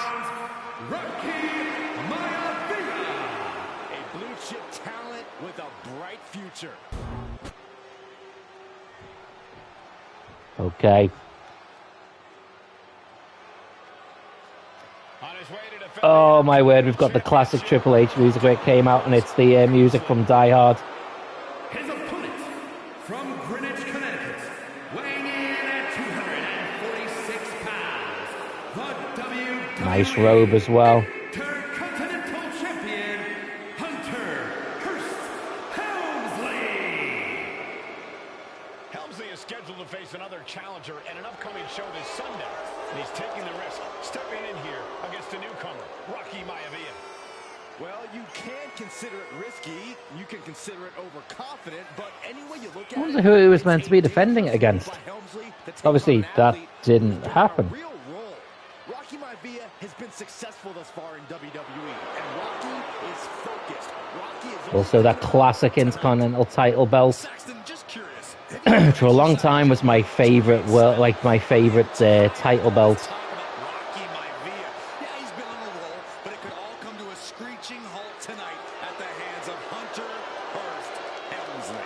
blue chip talent with a bright future. Okay. Oh my word, we've got the classic Triple H music where it came out, and it's the music from Die Hard. His opponent, from Greenwich, Connecticut, weighing in at 246 pounds, the WWE Nice robe as well. Intercontinental Champion, Hunter Herst Helmsly. Helmsly is scheduled to face another challenger at an upcoming show this Sunday. And he's taking the risk, stepping in here against a newcomer, Rocky Miavea. Well, you can consider it risky, you can consider it overconfident, but any way you look at I wonder who he was meant to be defending it against. Obviously, that didn't happen. Rocky Miavea has been successful thus far in WWE, and Rocky is focused. Rocky is Also, that classic Intercontinental title belt, Saxton, just curious. for a long time, was my favorite. Well, like my favorite title belt. Rocky Miavea. Yeah, he's been on a roll, but it could all come to a screeching halt tonight at the hands of Hunter Herst Helmsley.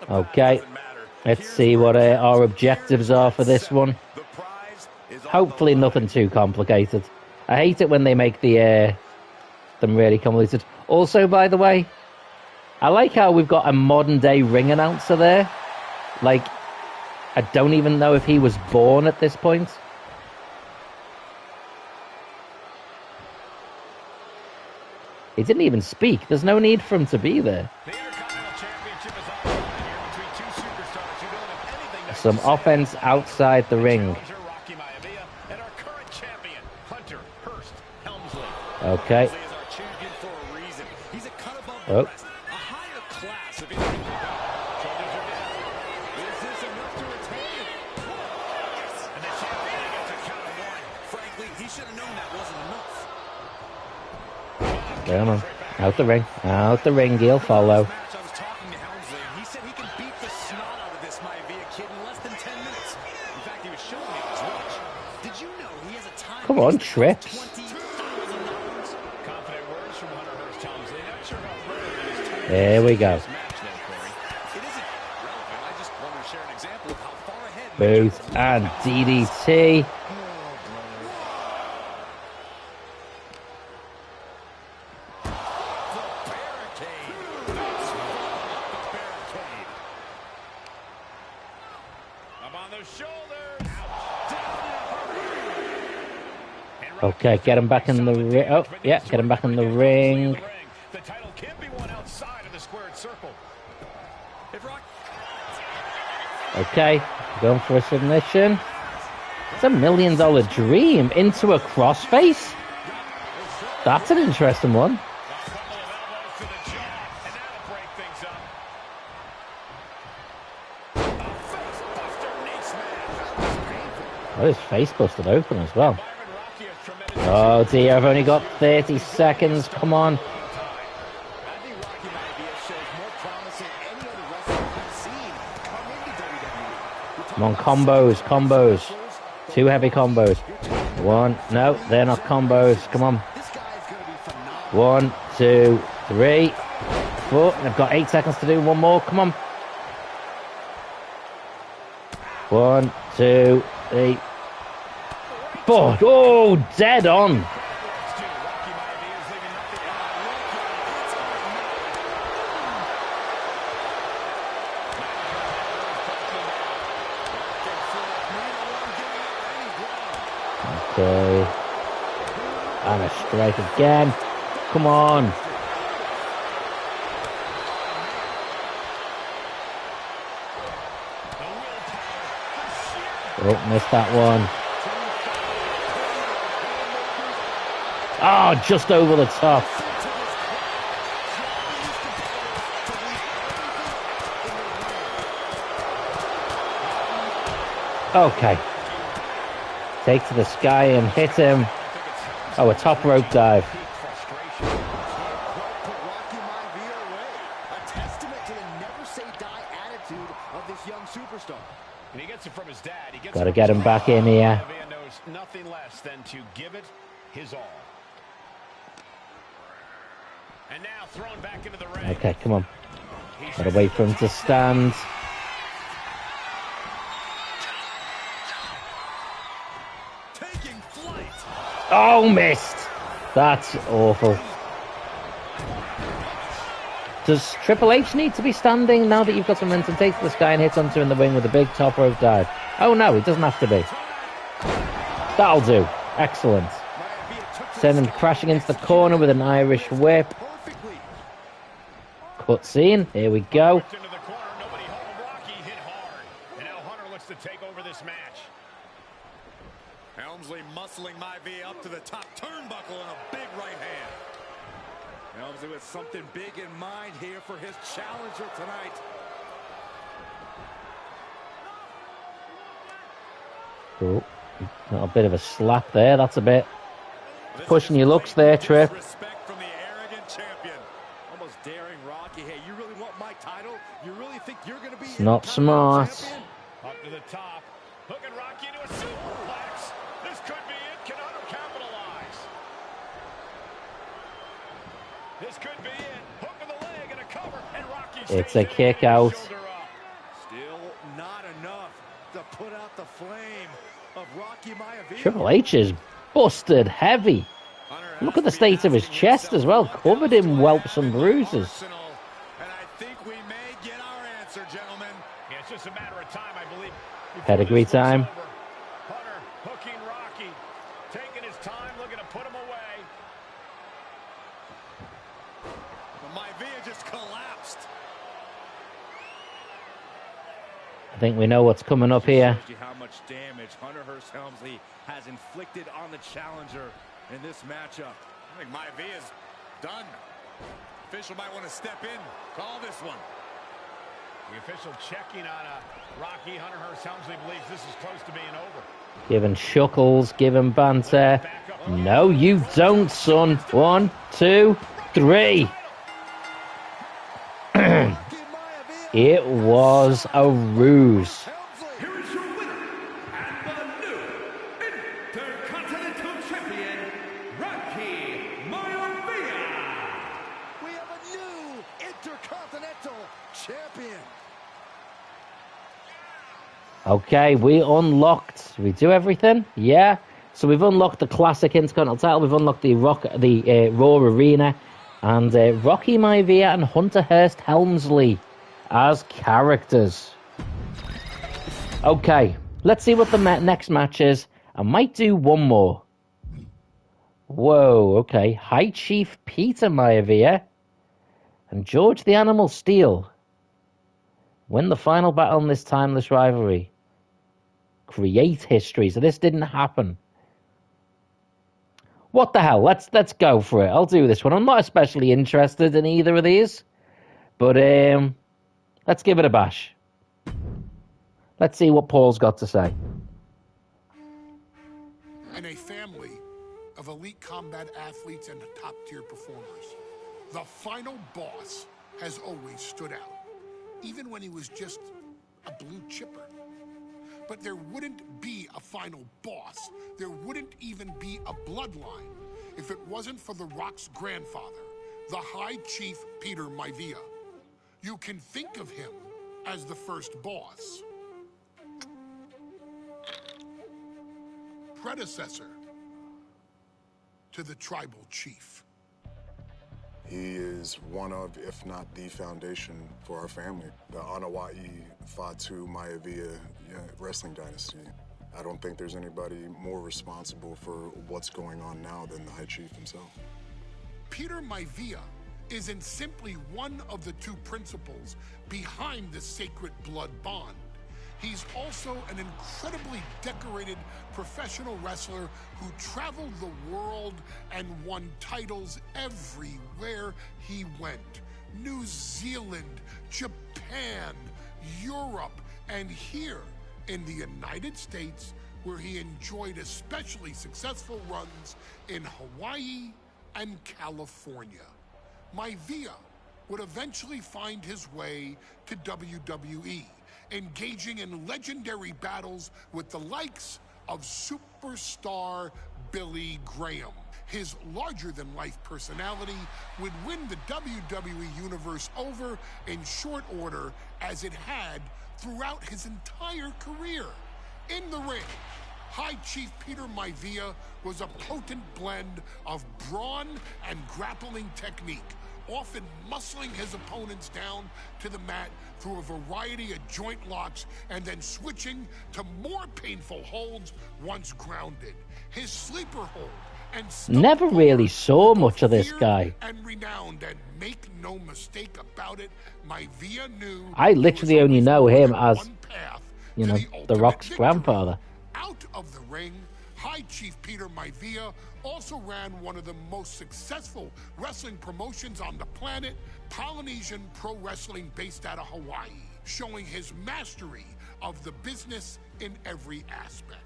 Okay, let's see what our objectives are for this one. The prize is on Hopefully, the line. nothing too complicated. I hate it when they make the them really convoluted. Also, by the way, I like how we've got a modern day ring announcer there. Like, I don't even know if he was born at this point. He didn't even speak. There's no need for him to be there. The Intercontinental Championship is on the line here between two superstars who don't have anything to Some say. offense outside the ring. Challenger Rocky Miavea and our current champion, Hunter Herst Helmsley. Okay. Helmsley is our champion for a reason. He's a cut above Oh. the rest, a higher class of individual. Shoulders are down. Is this enough to retain? And the champion gets a count of one. Frankly, he should have known that wasn't enough. Come on. Out the ring. Out the ring. He'll follow. Match, I was talking to Helmsley, and he said he can beat the snot out of this Miavea kid in less than 10 minutes. In fact, he was showing me his watch. Did you know he has a time? Come on, Trips. $20,000. Confident words from Hunter Herst Helmsley. Not sure how relevant it is to There we go. This match, though, Corey. It isn't relevant. I just wanted to share an example of how far ahead. Boot and DDT. Up on the shoulders. Ouch. Down in a hurry. Okay, get him back in the ring. Oh, yeah, get him back in the ring. The title can be won outside of the squared circle. If Rock Okay, going for a submission. It's $1 million dream into a crossface. That's an interesting one. A couple of elbows to the jaw, and that'll break things up. A face buster knee smash. Oh, his face busted open as well. Byron Rocky has tremendous Oh dear, I've only got 30 seconds. Come on. I think Rocky Miavea shows more promise than any other wrestler we've seen come into WWE. Come on, combos, combos. Two heavy combos. One. No, they're not combos. Come on. This guy 1, 2, 3, 4. I've got 8 seconds to do one more. Come on. 1, 2, 3, 4. Oh, dead on. Okay. And a strike again. Come on. Oh, missed that one. Oh, just over the top. Okay. Take to the sky and hit him. Oh, a top rope dive. Got to get him back in here. Nothing less than to give it his all. And now thrown back into the ring. Okay, come on. Got to wait for him to stand. Taking flight. Oh, missed. That's awful. Does Triple H need to be standing now that you've got some momentum? Takes this guy and hits onto in the wing with a big top rope dive. Oh no, he doesn't have to be. That'll do. Excellent. Send him crashing into the corner with an Irish whip. Cutscene. Here we go. Helmsly muscling Miavea up to the top turnbuckle and a big right hand. Helmsly with something big in mind here for his challenger tonight. Oh, a bit of a slap there. That's a bit pushing your looks there, Trip. Respect from the arrogant champion. Almost daring Rocky. Hey, you really want my title? You really think you're going to be Not smart. Champion? Up to the top. Hooking Rocky into a superplex. This could be it. Can Hunter capitalize? This could be it. Hook of the leg and a cover. And Rocky It's a kick out. Still not enough to put out the flame of Rocky Miavea. Triple H is busted heavy. Look at the state of his chest as well. Covered in whelps and bruises. And I think we may get our answer, gentlemen. Yeah, it's just a matter of time, I believe. Pedigree time. Hunter hooking Rocky, taking his time, looking to put him away. Miavea just collapsed. I think we know what's coming up here. Shows you how much damage Hunter Hearst Helmsley has inflicted on the challenger in this matchup. I think Miavea's done. Official might want to step in, call this one. The official checking on Rocky. Hunter Hearst Helmsley believes this is close to being over. Giving chuckles, giving banter. No, you don't, son. 1, 2, 3. It was a ruse. Here is your winner and the new Intercontinental Champion, Rocky Miavea. We have a new Intercontinental Champion. Okay, we unlocked. Did we do everything? Yeah. So we've unlocked the classic Intercontinental title. We've unlocked the Raw Arena, and Rocky Miavea and Hunter Hearst Helmsley as characters. Okay, let's see what the next match is. I might do one more. Whoa, okay. High Chief Peter Miavea and George the Animal Steel win the final battle in this timeless rivalry. Create history. So this didn't happen. What the hell? Let's go for it. I'll do this one. I'm not especially interested in either of these, but let's give it a bash. Let's see what Paul's got to say. In a family of elite combat athletes and top-tier performers, the final boss has always stood out, even when he was just a blue chipper. But there wouldn't be a final boss. There wouldn't even be a bloodline if it wasn't for The Rock's grandfather, the High Chief Peter Maivia. You can think of him as the first boss, predecessor to the tribal chief. He is one of, if not the foundation for our family. The Anawai Fatu Miavea wrestling dynasty. I don't think there's anybody more responsible for what's going on now than the High Chief himself. Peter Maivia isn't simply one of the two principals behind the sacred blood bond. He's also an incredibly decorated professional wrestler who traveled the world and won titles everywhere he went. New Zealand, Japan, Europe, and here in the United States, where he enjoyed especially successful runs in Hawaii and California. Maivia would eventually find his way to WWE, engaging in legendary battles with the likes of superstar Billy Graham. His larger-than-life personality would win the WWE Universe over in short order, as it had throughout his entire career. In the ring, High Chief Peter Maivia was a potent blend of brawn and grappling technique, often muscling his opponents down to the mat through a variety of joint locks and then switching to more painful holds once grounded. His sleeper hold and never really saw much of this guy. And renowned, and make no mistake about it, Miavea knew I literally only know him as, you know, The Rock's grandfather. Out of the ring, High Chief Peter Maivia also ran one of the most successful wrestling promotions on the planet, Polynesian Pro Wrestling, based out of Hawaii, showing his mastery of the business in every aspect.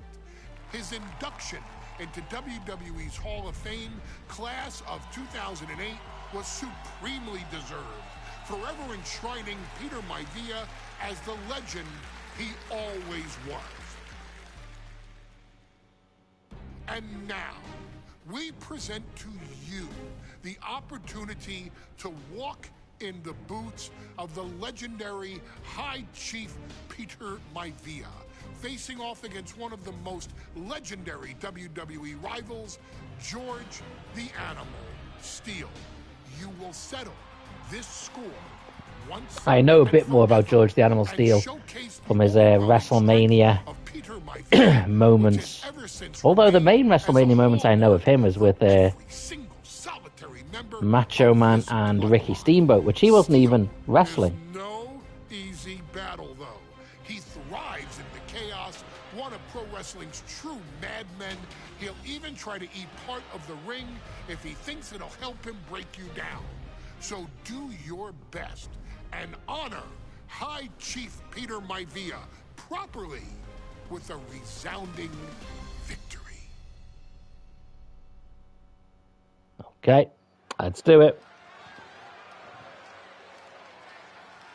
His induction into WWE's Hall of Fame class of 2008 was supremely deserved, forever enshrining Peter Maivia as the legend he always was. And now, we present to you the opportunity to walk in the boots of the legendary High Chief Peter Maivia, facing off against one of the most legendary WWE rivals, George the Animal Steele. You will settle this score once. I know a bit more about George the Animal Steele from his WrestleMania moments. Although the main WrestleMania moments I know of him is with Macho Man and Ricky Steamboat, which he wasn't even wrestling. No easy battle, though. He thrives in the chaos, one of pro wrestling's true madmen. He'll even try to eat part of the ring if he thinks it'll help him break you down. So do your best and honor High Chief Peter Maivia properly with a resounding victory. Okay, let's do it.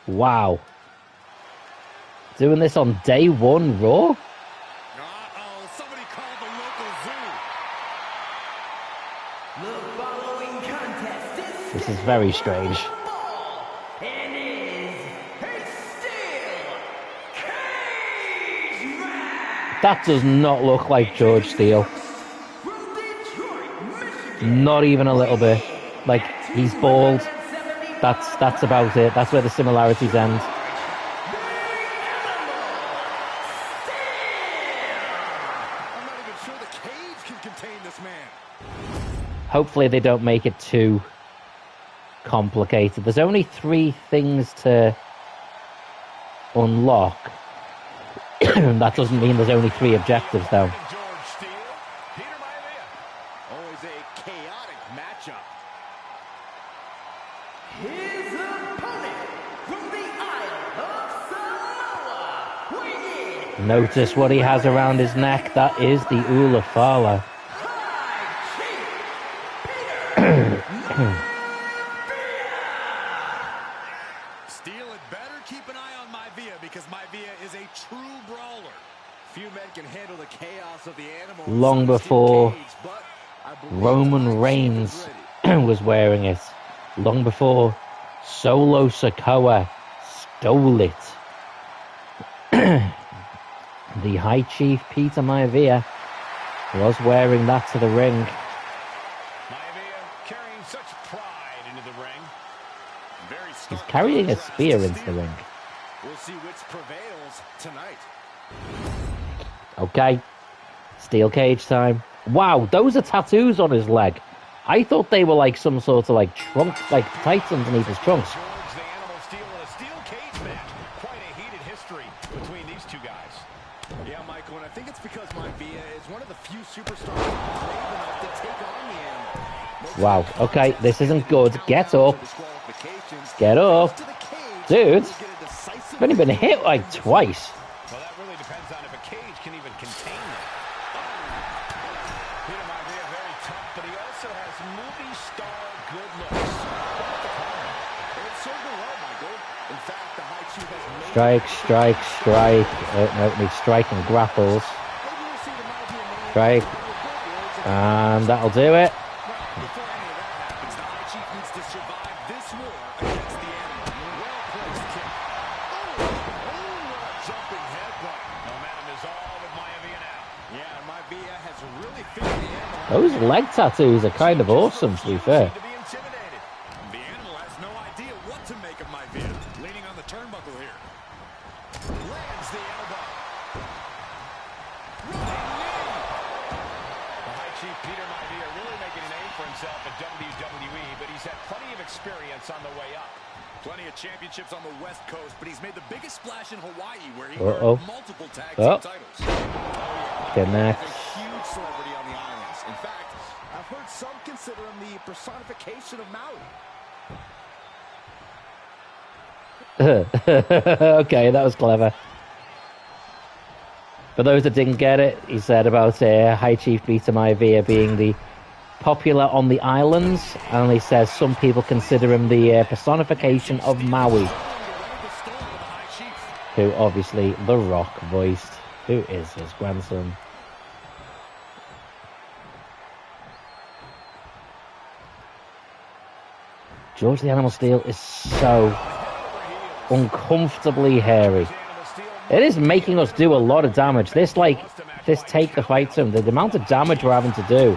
Wow. Doing this on day one Raw? Uh-oh, somebody called the local zoo. The following contest is This is very strange. and is a steel cage match That does not look like George Steele. from Detroit, Michigan. Not even a little bit. Like, he's bald. That's about it. That's where the similarities end. I'm not even sure the cage can contain this man. Hopefully they don't make it too complicated. There's only 3 things to unlock. That doesn't mean there's only 3 objectives, though. George Steele, Peter Miavea. Always a chaotic matchup. His opponent from the Isle of Samoa, weighing in Notice what he has around his neck. That is the Ulafala. Steele had better keep an eye on Miavea, because Miavea is a true brawler. Few men can handle the chaos of the animal. Long inside the steel before cage, but Roman Reigns was wearing it long before Solo Sikoa stole it. The High Chief Peter Miavea was wearing that to the ring. Miavea carrying such pride into the ring. Very He's carrying a spear into the ring. We'll see which prevails tonight. Okay, steel cage time. Wow, those are tattoos on his leg. I thought they were like some sort of like trunk, like tights underneath his trunks. George the Animal Steel in a steel cage match. Quite a heated history between these two guys. Yeah, Michael, and I think it's because Miavea is one of the few superstars brave enough to take on the Animal. Wow, okay, this isn't good. Get up. Get up. Dude, I've only been hit like twice. Well, that really depends on if a cage can even contain them. Peter Miavea very tough, but he also has movie star good looks. It served him well, Michael. In fact, the High Chief has made Strike, strike, strike. No, it needs strike and grapples. Strike. And that'll do it. before any of that happens, the High Chief needs to survive this war against the Animal. Well-placed kick. Jumping headbutt. Momentum is all with Miavea now. Yeah, Miavea has really figured the Animal out. Those leg tattoos are kind of awesome, to be fair. To be intimidated. The Animal has no idea what to make of Miavea. Leaning on the turnbuckle here. Lands the elbow. Running knee. The High Chief Peter Miavea really making a name for himself at WWE, but he's had plenty of experience on the way up. Plenty of championships on the West Coast, but he's made the biggest splash in Hawaii, where he earned multiple tag team titles. Connect. He's a huge celebrity on the islands. In fact, I've heard some consider him the personification of Maui. Okay, that was clever. For those that didn't get it, he said about High Chief Peter Miavea being the popular on the islands, and he says some people consider him the personification of Maui, who obviously The Rock voiced, who is his grandson. George the Animal Steel is so uncomfortably hairy. It is making us do a lot of damage. This take the fight to him, the amount of damage we're having to do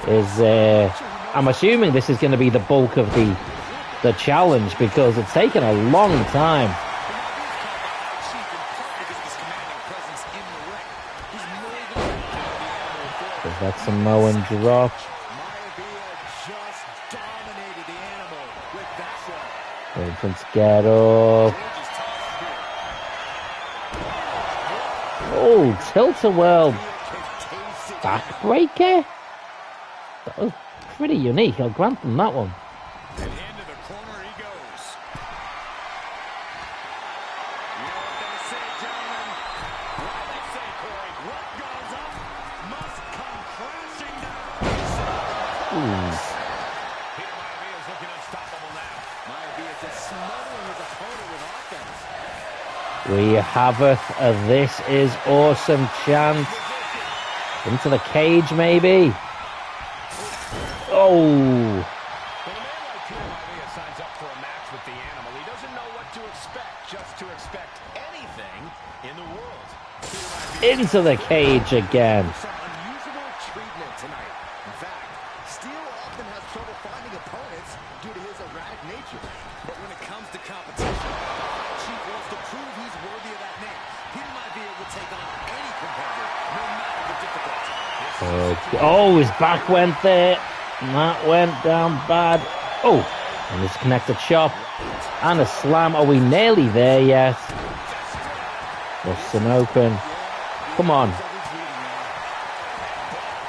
is, I'm assuming this is going to be the bulk of the challenge, because it's taken a long time. Is that Samoan drop? Let's get up. Oh, tilt-a-whirl backbreaker? That was pretty unique. I'll grant them that one. And into the corner he goes. You know what they say, gentlemen? What they say, Corey? What goes up must come crashing down. Peter Miavea is looking unstoppable now. Miavea just smothering his opponent with offense. We have it. This is awesome chant. Into the cage, maybe. Oh. When a man like Peter Miavea signs up for a match with the Animal, he doesn't know what to expect, just to expect anything in the world. Into the cage again. Some unusual treatment tonight. In fact, Steel often has trouble finding opponents due to his erratic nature. But when it comes to competition, the Chief wants to prove he's worthy of that name. Peter Miavea will take on any competitor, no matter the difficulty. Oh, his back went there. And that went down bad. Oh, and this connected chop. And a slam. Are we nearly there yet? Busting open. Come on.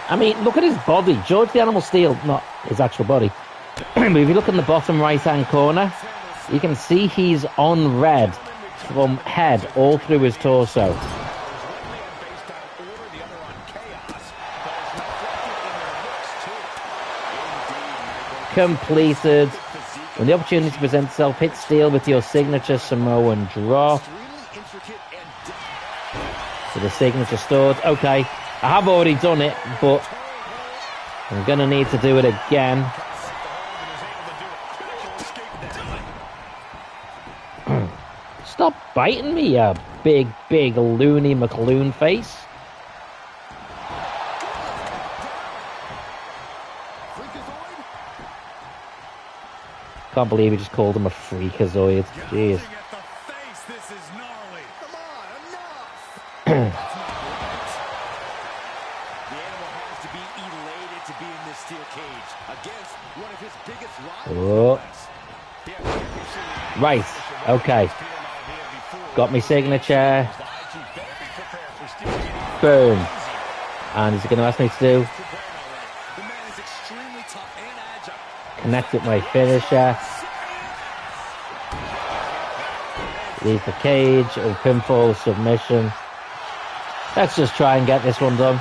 I mean, look at his body. George the Animal Steel, not his actual body. But if you look in the bottom right-hand corner, you can see he's on red from head all through his torso. Completed. When the opportunity presents itself, hit Steel with your signature Samoan drop. So the signature stored. Okay, I have already done it, but I'm gonna need to do it again. Stop biting me, you big, big loony McLoon face. Can't believe he just called him a freakazoid. Jeez. Oh. Right, okay. Got me signature. Boom. And is he going to ask me to do? Connect with my finisher. Leave the cage or pinfall submission. Let's just try and get this one done.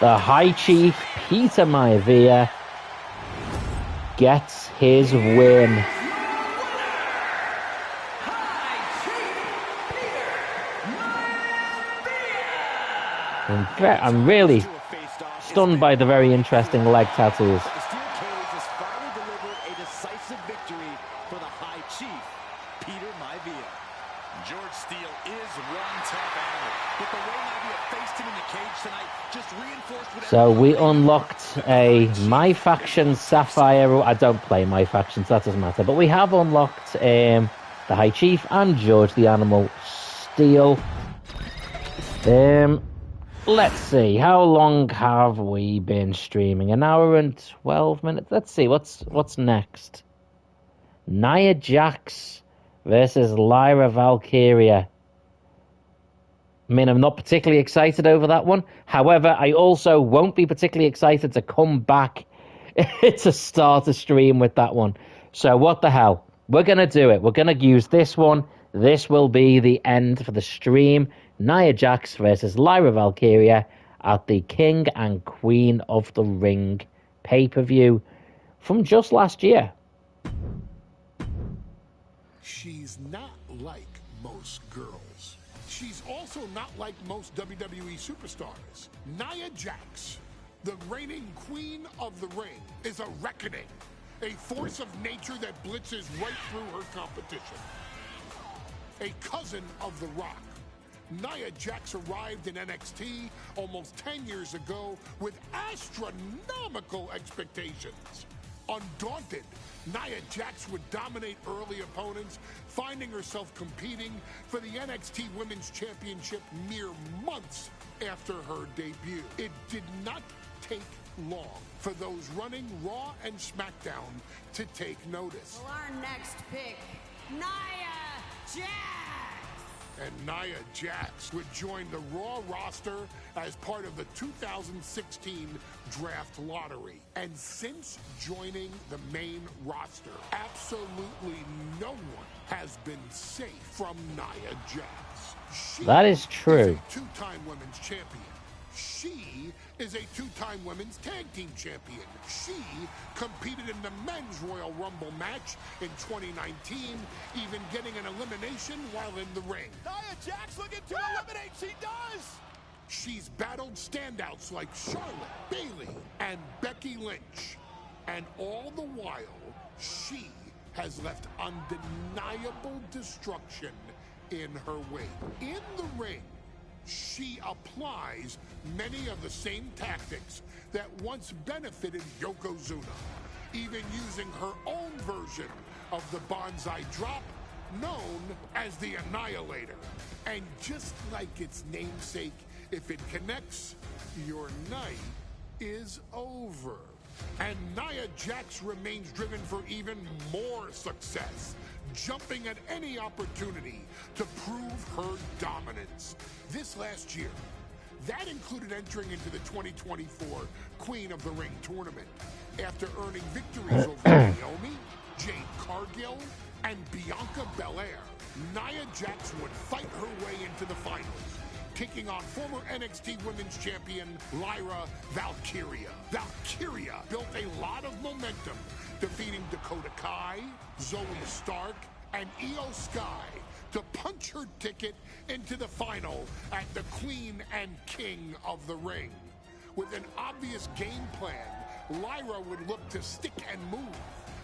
The High Chief, Peter Miavea, gets his win. I'm really stunned by the very interesting leg tattoos. So we unlocked a My Faction Sapphire. I don't play My Factions, that doesn't matter. But we have unlocked the High Chief and George the Animal Steel. Let's see, how long have we been streaming? An hour and 12 minutes. Let's see, what's next? Nia Jax versus Lyra Valkyria. I mean, I'm not particularly excited over that one. However, I also won't be particularly excited to come back to start a stream with that one. So what the hell? We're going to do it. We're going to use this one. This will be the end for the stream. Nia Jax versus Lyra Valkyria at the King and Queen of the Ring pay-per-view from just last year. She's not like most girls. She's also not like most WWE superstars. Nia Jax, the reigning queen of the ring, is a reckoning, a force of nature that blitzes right through her competition. A cousin of The Rock, Nia Jax arrived in NXT almost 10 years ago with astronomical expectations. Undaunted, Nia Jax would dominate early opponents, finding herself competing for the NXT Women's Championship mere months after her debut. It did not take long for those running Raw and SmackDown to take notice. Well, our next pick, Nia Jax! And Nia Jax would join the Raw roster as part of the 2016 draft lottery. And since joining the main roster, absolutely no one has been safe from Nia Jax. That is true. Is a two-time women's champion. She is a two-time women's tag team champion. She competed in the men's Royal Rumble match in 2019, even getting an elimination while in the ring. Nia Jax looking to eliminate. She does. She's battled standouts like Charlotte, Bayley, and Becky Lynch. And all the while, she has left undeniable destruction in her wake. In the ring, she applies many of the same tactics that once benefited Yokozuna, even using her own version of the Banzai drop, known as the Annihilator. And just like its namesake, if it connects, your night is over. And Nia Jax remains driven for even more success, jumping at any opportunity to prove her dominance. This last year, that included entering into the 2024 Queen of the Ring tournament after earning victories over Naomi, Jade Cargill, and Bianca Belair. Nia Jax would fight her way into the finals, taking on former NXT Women's Champion Lyra Valkyria. Valkyria built a lot of momentum, defeating Dakota Kai, Zoe Stark, and Io Sky to punch her ticket into the final at the Queen and King of the Ring. With an obvious game plan, Lyra would look to stick and move,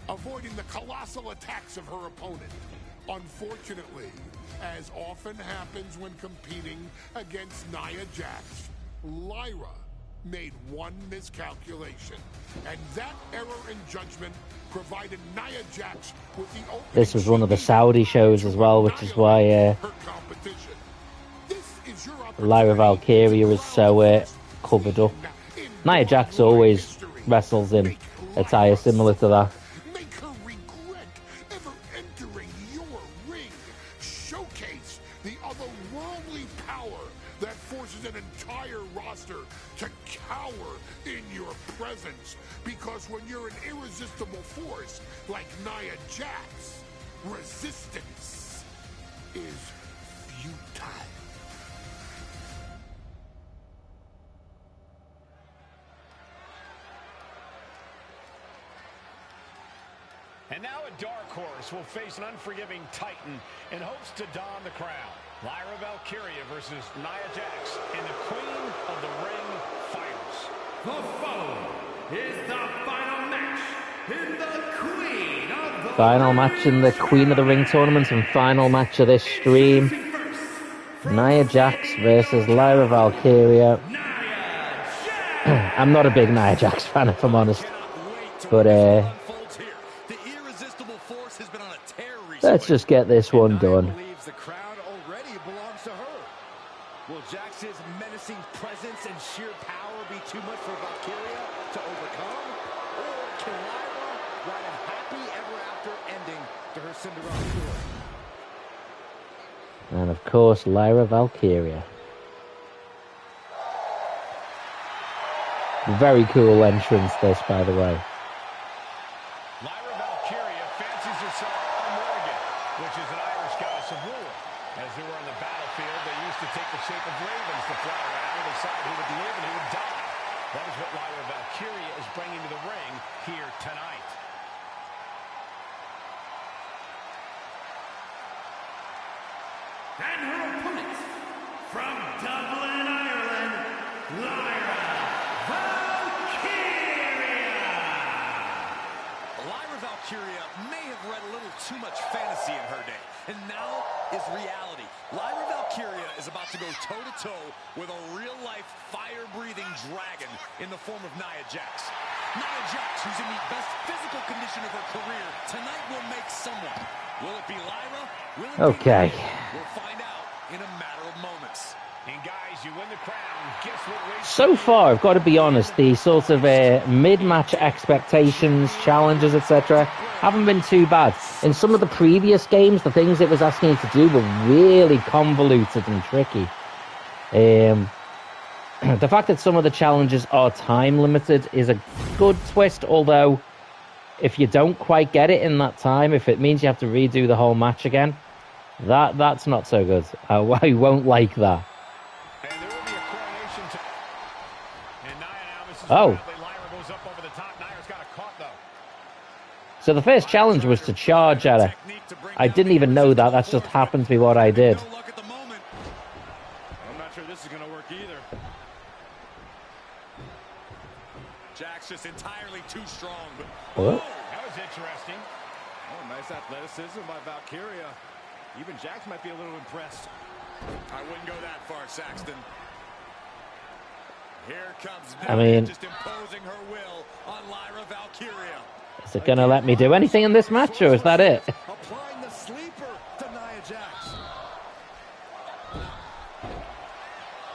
avoiding the colossal attacks of her opponent. Unfortunately, as often happens when competing against Nia Jax, Lyra made one miscalculation, and that error in judgment provided Nia Jax with the opening. This was one of the Saudi shows as well, which is why Lyra Valkyria was so covered up. Nia Jax always wrestles in attire similar to that. Make her regret ever entering your ring. Showcase the otherworldly power that forces an entire roster to cower in your presence. Because when you're an irresistible force like Nia Jax, resistance is futile. And now a dark horse will face an unforgiving titan in hopes to don the crown. Lyra Valkyria versus Nia Jax in the Queen of the Ring finals. The following is the final match in the Queen of the Final match in the Queen of the Ring tournament and final match of this stream. Nia Jax versus Lyra Valkyria. I'm not a big Nia Jax fan, if I'm honest. But let's just get this one done. The crowd already belongs to her. Will Jax's menacing presence and sheer power be too much for Valkyria to overcome? Or can Lyra write a happy ever after ending to her Cinderella story? And of course, Lyra Valkyria. Very cool entrance, this, by the way. Lyra Valkyria fancies herself a Morgan, which is an Irish goddess of war. As they were on the battlefield, they used to take the shape of ravens to fly around and decide who would live and who would die. That is what Lyra Valkyria is bringing to the ring here tonight. And her opponent, from Dublin, Ireland, Lyra Valkyria. Lyra Valkyria may have read a little too much fantasy in her day, and now is reality. Lyra Valkyria is about to go toe-to-toe with a real-life, fire-breathing dragon in the form of Nia Jax. Nia Jax, who's in the best physical condition of her career, tonight will make someone. Will it be Lyra? Will it be Nia? We'll find out in a matter of moments. And guys, you win the crown. Guess what? So far, I've got to be honest, the sort of mid-match expectations, challenges, etc. haven't been too bad. In some of the previous games, the things it was asking you to do were really convoluted and tricky. The fact that some of the challenges are time-limited is a good twist, although if you don't quite get it in that time, if it means you have to redo the whole match again, that's not so good. I won't like that. And there will be a coronation and Nia now, this is Lyra goes up over the top. Nia's got a caught though. So the first challenge was to charge at her. I didn't even know that. That's just happened to be what I did. I'm not sure this is going to work either. Jax just entirely too strong. But What? That was interesting. Oh, nice athleticism by Valkyria. Even Jax might be a little impressed. I wouldn't go that far, Saxton. Here comes Nia, just imposing her will on Lyra Valkyria. Is it going to let me do anything in this match, or is that it? Applying the sleeper to Nia Jax.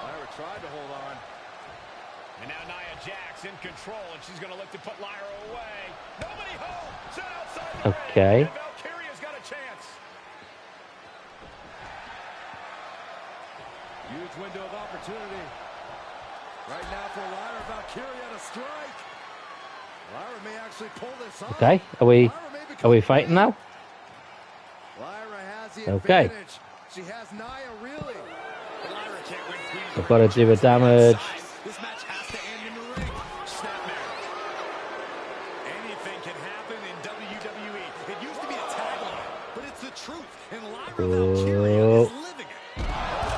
Lyra tried to hold on. And now Nia Jax in control, and she's going to look to put Lyra away. Nobody home. Set outside the Okay. ring. And Valkyria's got a chance. Huge window of opportunity. Right now for Lyra Valkyria to strike. Lyra may actually pull this off. Okay, are we fighting now? Lyra has the Okay. advantage. She has Nia really. Lyra can't win Queen of the I've got to Ring. do a damage. This match has to end in the ring. Snap marriage. Anything can happen in WWE. It used to be a tagline, but it's the truth. Oh.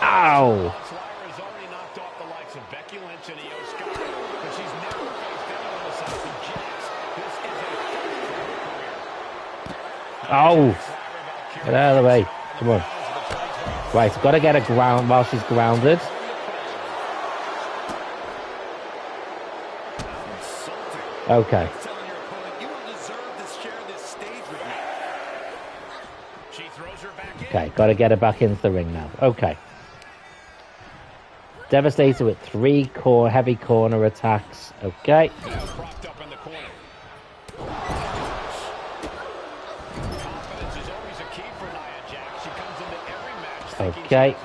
Ow! Lyra's already knocked off the likes of Becky Lynch and Io Sky, but she's never faced anyone the size of Jax. This is a first for her career. Oh! Get out of the way. Come on. Right, got to get her ground while she's grounded. Okay. Okay, got to get her back into the ring now. Okay. Devastator with 3 heavy corner attacks. Okay. Okay.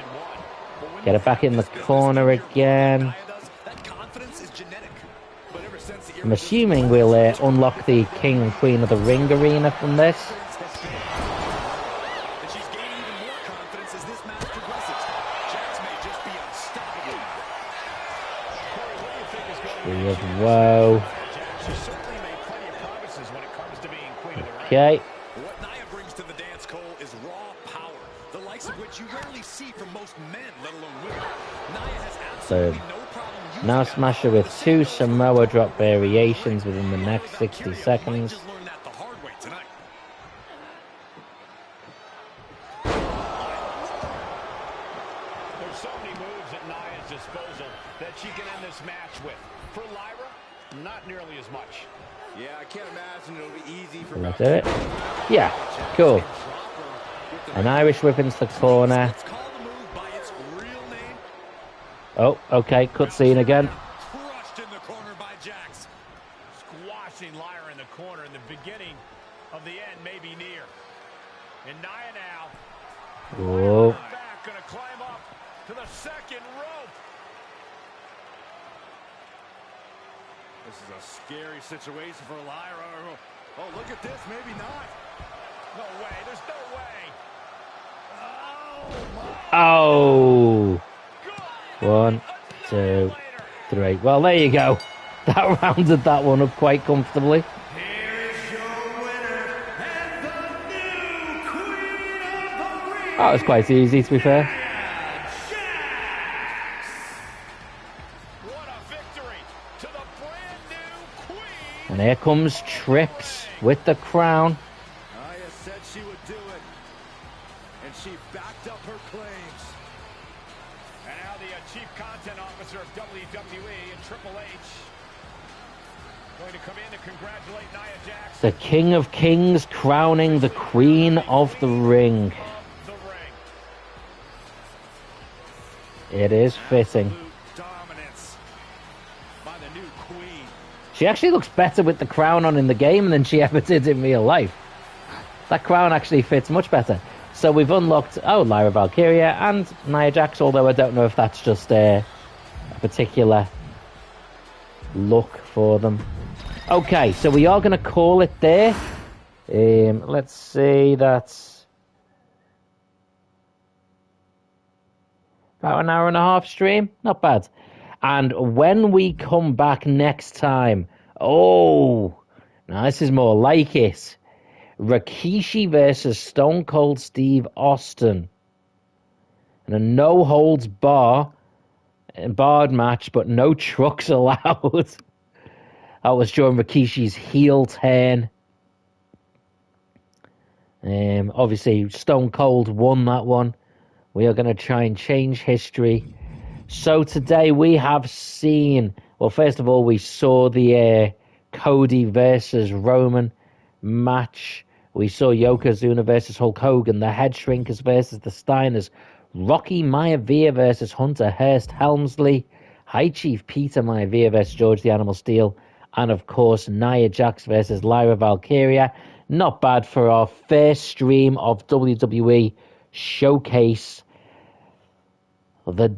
Get her back in the corner again. I'm assuming we'll unlock the King and Queen of the Ring arena from this. Whoa. Okay. What Nia brings to the dance, Cole, is raw power, the likes of which you rarely see from most men, let alone women. Nia has absolutely no problem using now smash her with 2 Samoa drop variations within the next 60 seconds. just learned that the hard way tonight. There's so many moves at Nia's disposal that she can end this match with. For Lyra, not nearly as much. Yeah, I can't imagine it'll be easy for Can I do it? Yeah, cool. An Irish whip into the corner. Let's call the move by its real name. Oh, okay, cutscene again. Crushed in the corner by Jax. Squashing Lyra in the corner, and the beginning of the end may be near. And Nia now. Whoa. Back, gonna climb up to the second rope. This is a scary situation for Lyra. Oh, look at this. Maybe not. No way. There's no way. Oh. 1, 2, 3. Well, there you go. That rounded that one up quite comfortably. Here is your winner and the new Queen of the Ring. That was quite easy, to be fair. What a victory to the brand new Queen. And here comes Trips with the crown. Nia said she would do it, and she backed up her claims. And now the Chief Content Officer of WWE and Triple H going to come in to congratulate Nia Jax. The King of Kings crowning the Queen of the Ring. It is fitting. Dominance by the new queen. She actually looks better with the crown on in the game than she ever did in real life. That crown actually fits much better. So we've unlocked, Lyra Valkyria and Nia Jax, although I don't know if that's just a particular look for them. Okay, so we are going to call it there. Let's see, that's about an hour and a half stream. Not bad. And when we come back next time, now this is more like it. Rikishi versus Stone Cold Steve Austin. And a no-holds-barred match, but no trucks allowed. That was during Rikishi's heel turn. Obviously, Stone Cold won that one. We are going to try and change history. So today we have seen... Well, first of all, we saw the Cody versus Roman match. We saw Yokozuna versus Hulk Hogan, the Headshrinkers versus the Steiners, Rocky Miavea versus Hunter Herst Helmsly, High Chief Peter Miavea versus George the Animal Steel, and of course Nia Jax versus Lyra Valkyria. Not bad for our first stream of WWE Showcase. The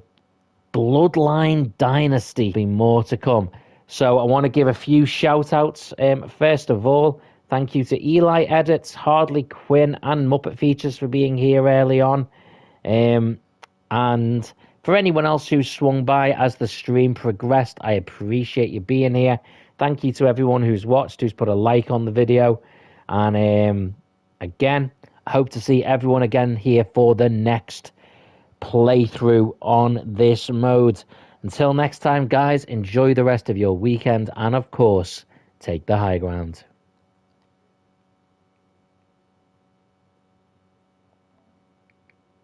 Bloodline Dynasty. Be more to come. So I want to give a few shout outs. First of all, thank you to Eli Edits, Hardly Quinn, and Muppet Features for being here early on. And for anyone else who swung by as the stream progressed, I appreciate you being here. Thank you to everyone who's watched, who's put a like on the video. And again, hope to see everyone again here for the next playthrough on this mode. Until next time, guys, enjoy the rest of your weekend, and of course, take the high ground.